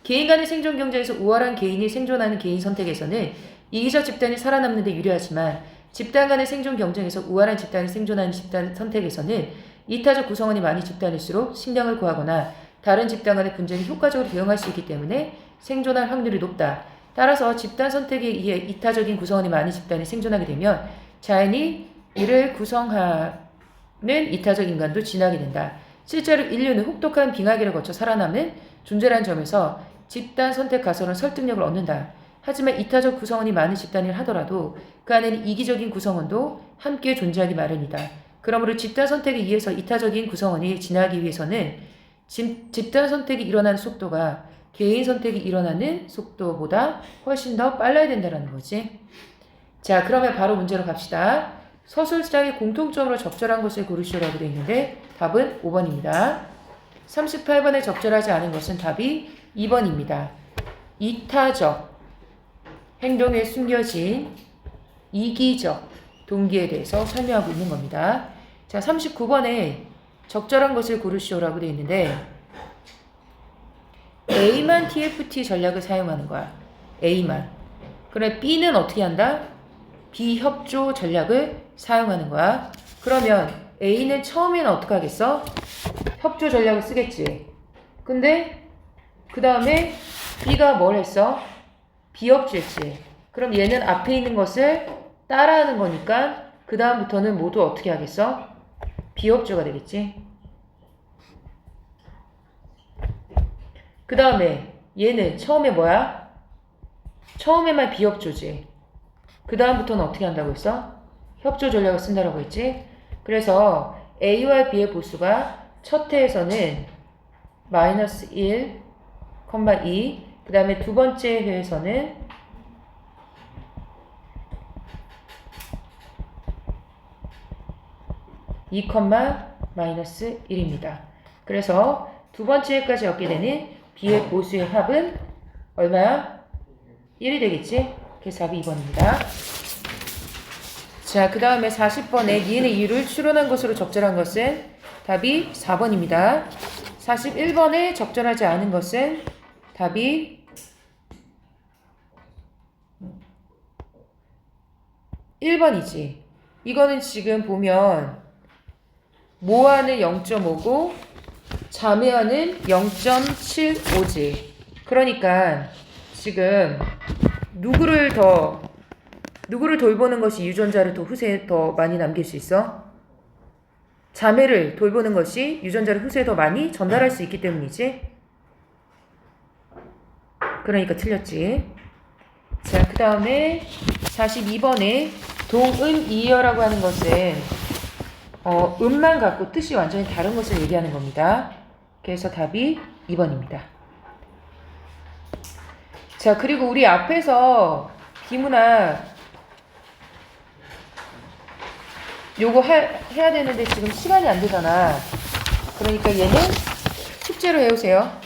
A: 개인 간의 생존 경쟁에서 우월한 개인이 생존하는 개인 선택에서는 이기적 집단이 살아남는 데 유리하지만 집단 간의 생존 경쟁에서 우월한 집단이 생존하는 집단 선택에서는 이타적 구성원이 많은 집단일수록 식량을 구하거나 다른 집단 간의 분쟁에 효과적으로 대응할 수 있기 때문에 생존할 확률이 높다. 따라서 집단 선택에 의해 이타적인 구성원이 많은 집단이 생존하게 되면 자연히 이를 구성하는 이타적 인간도 진하게 된다. 실제로 인류는 혹독한 빙하기를 거쳐 살아남는 존재라는 점에서 집단 선택 가설은 설득력을 얻는다. 하지만 이타적 구성원이 많은 집단이라 하더라도 그 안에는 이기적인 구성원도 함께 존재하기 마련이다. 그러므로 집단 선택에 의해서 이타적인 구성원이 진화하기 위해서는 집단 선택이 일어나는 속도가 개인 선택이 일어나는 속도보다 훨씬 더 빨라야 된다는 거지. 자, 그러면 바로 문제로 갑시다. 서술장의 공통점으로 적절한 것을 고르시오라고 되어 있는데 답은 5번입니다. 38번에 적절하지 않은 것은 답이 2번입니다. 이타적 행동에 숨겨진 이기적 동기에 대해서 설명하고 있는 겁니다. 자, 39번에 적절한 것을 고르시오라고 되어 있는데 A만 TFT 전략을 사용하는 거야. A만. 그래 B는 어떻게 한다? 비협조 전략을 사용하는 거야. 그러면 A는 처음에는 어떻게 하겠어? 협조 전략을 쓰겠지. 근데 그 다음에 B가 뭘 했어? 비협조했지. 그럼 얘는 앞에 있는 것을 따라하는 거니까 그 다음부터는 모두 어떻게 하겠어? 비협조가 되겠지. 그 다음에 얘는 처음에 뭐야? 처음에만 비협조지. 그 다음부터는 어떻게 한다고 했어? 협조 전략을 쓴다라고 했지. 그래서 A와 B의 보수가 첫 회에서는 마이너스 1, 2, 그 다음에 두 번째 회에서는 마이너스 1입니다. 그래서 두 번째 회까지 얻게 되는 B의 보수의 합은 얼마야? 1이 되겠지? 그래서 답이 2번입니다. 자, 그 다음에 40번에 니은의 이유를 추론한 것으로 적절한 것은 답이 4번입니다. 41번에 적절하지 않은 것은 답이 1번이지. 이거는 지금 보면 모아는 0.5고 자매와는 0.75지. 그러니까 지금 누구를 돌보는 것이 유전자를 더 후세에 더 많이 남길 수 있어? 자매를 돌보는 것이 유전자를 후세에 더 많이 전달할 수 있기 때문이지. 그러니까 틀렸지. 자, 그 다음에 42번에 동은이어라고 하는 것은 음만 갖고 뜻이 완전히 다른 것을 얘기하는 겁니다. 그래서 답이 2번입니다. 자, 그리고 우리 앞에서 비문학 요거 해야 되는데 지금 시간이 안 되잖아. 그러니까 얘는 숙제로 해오세요.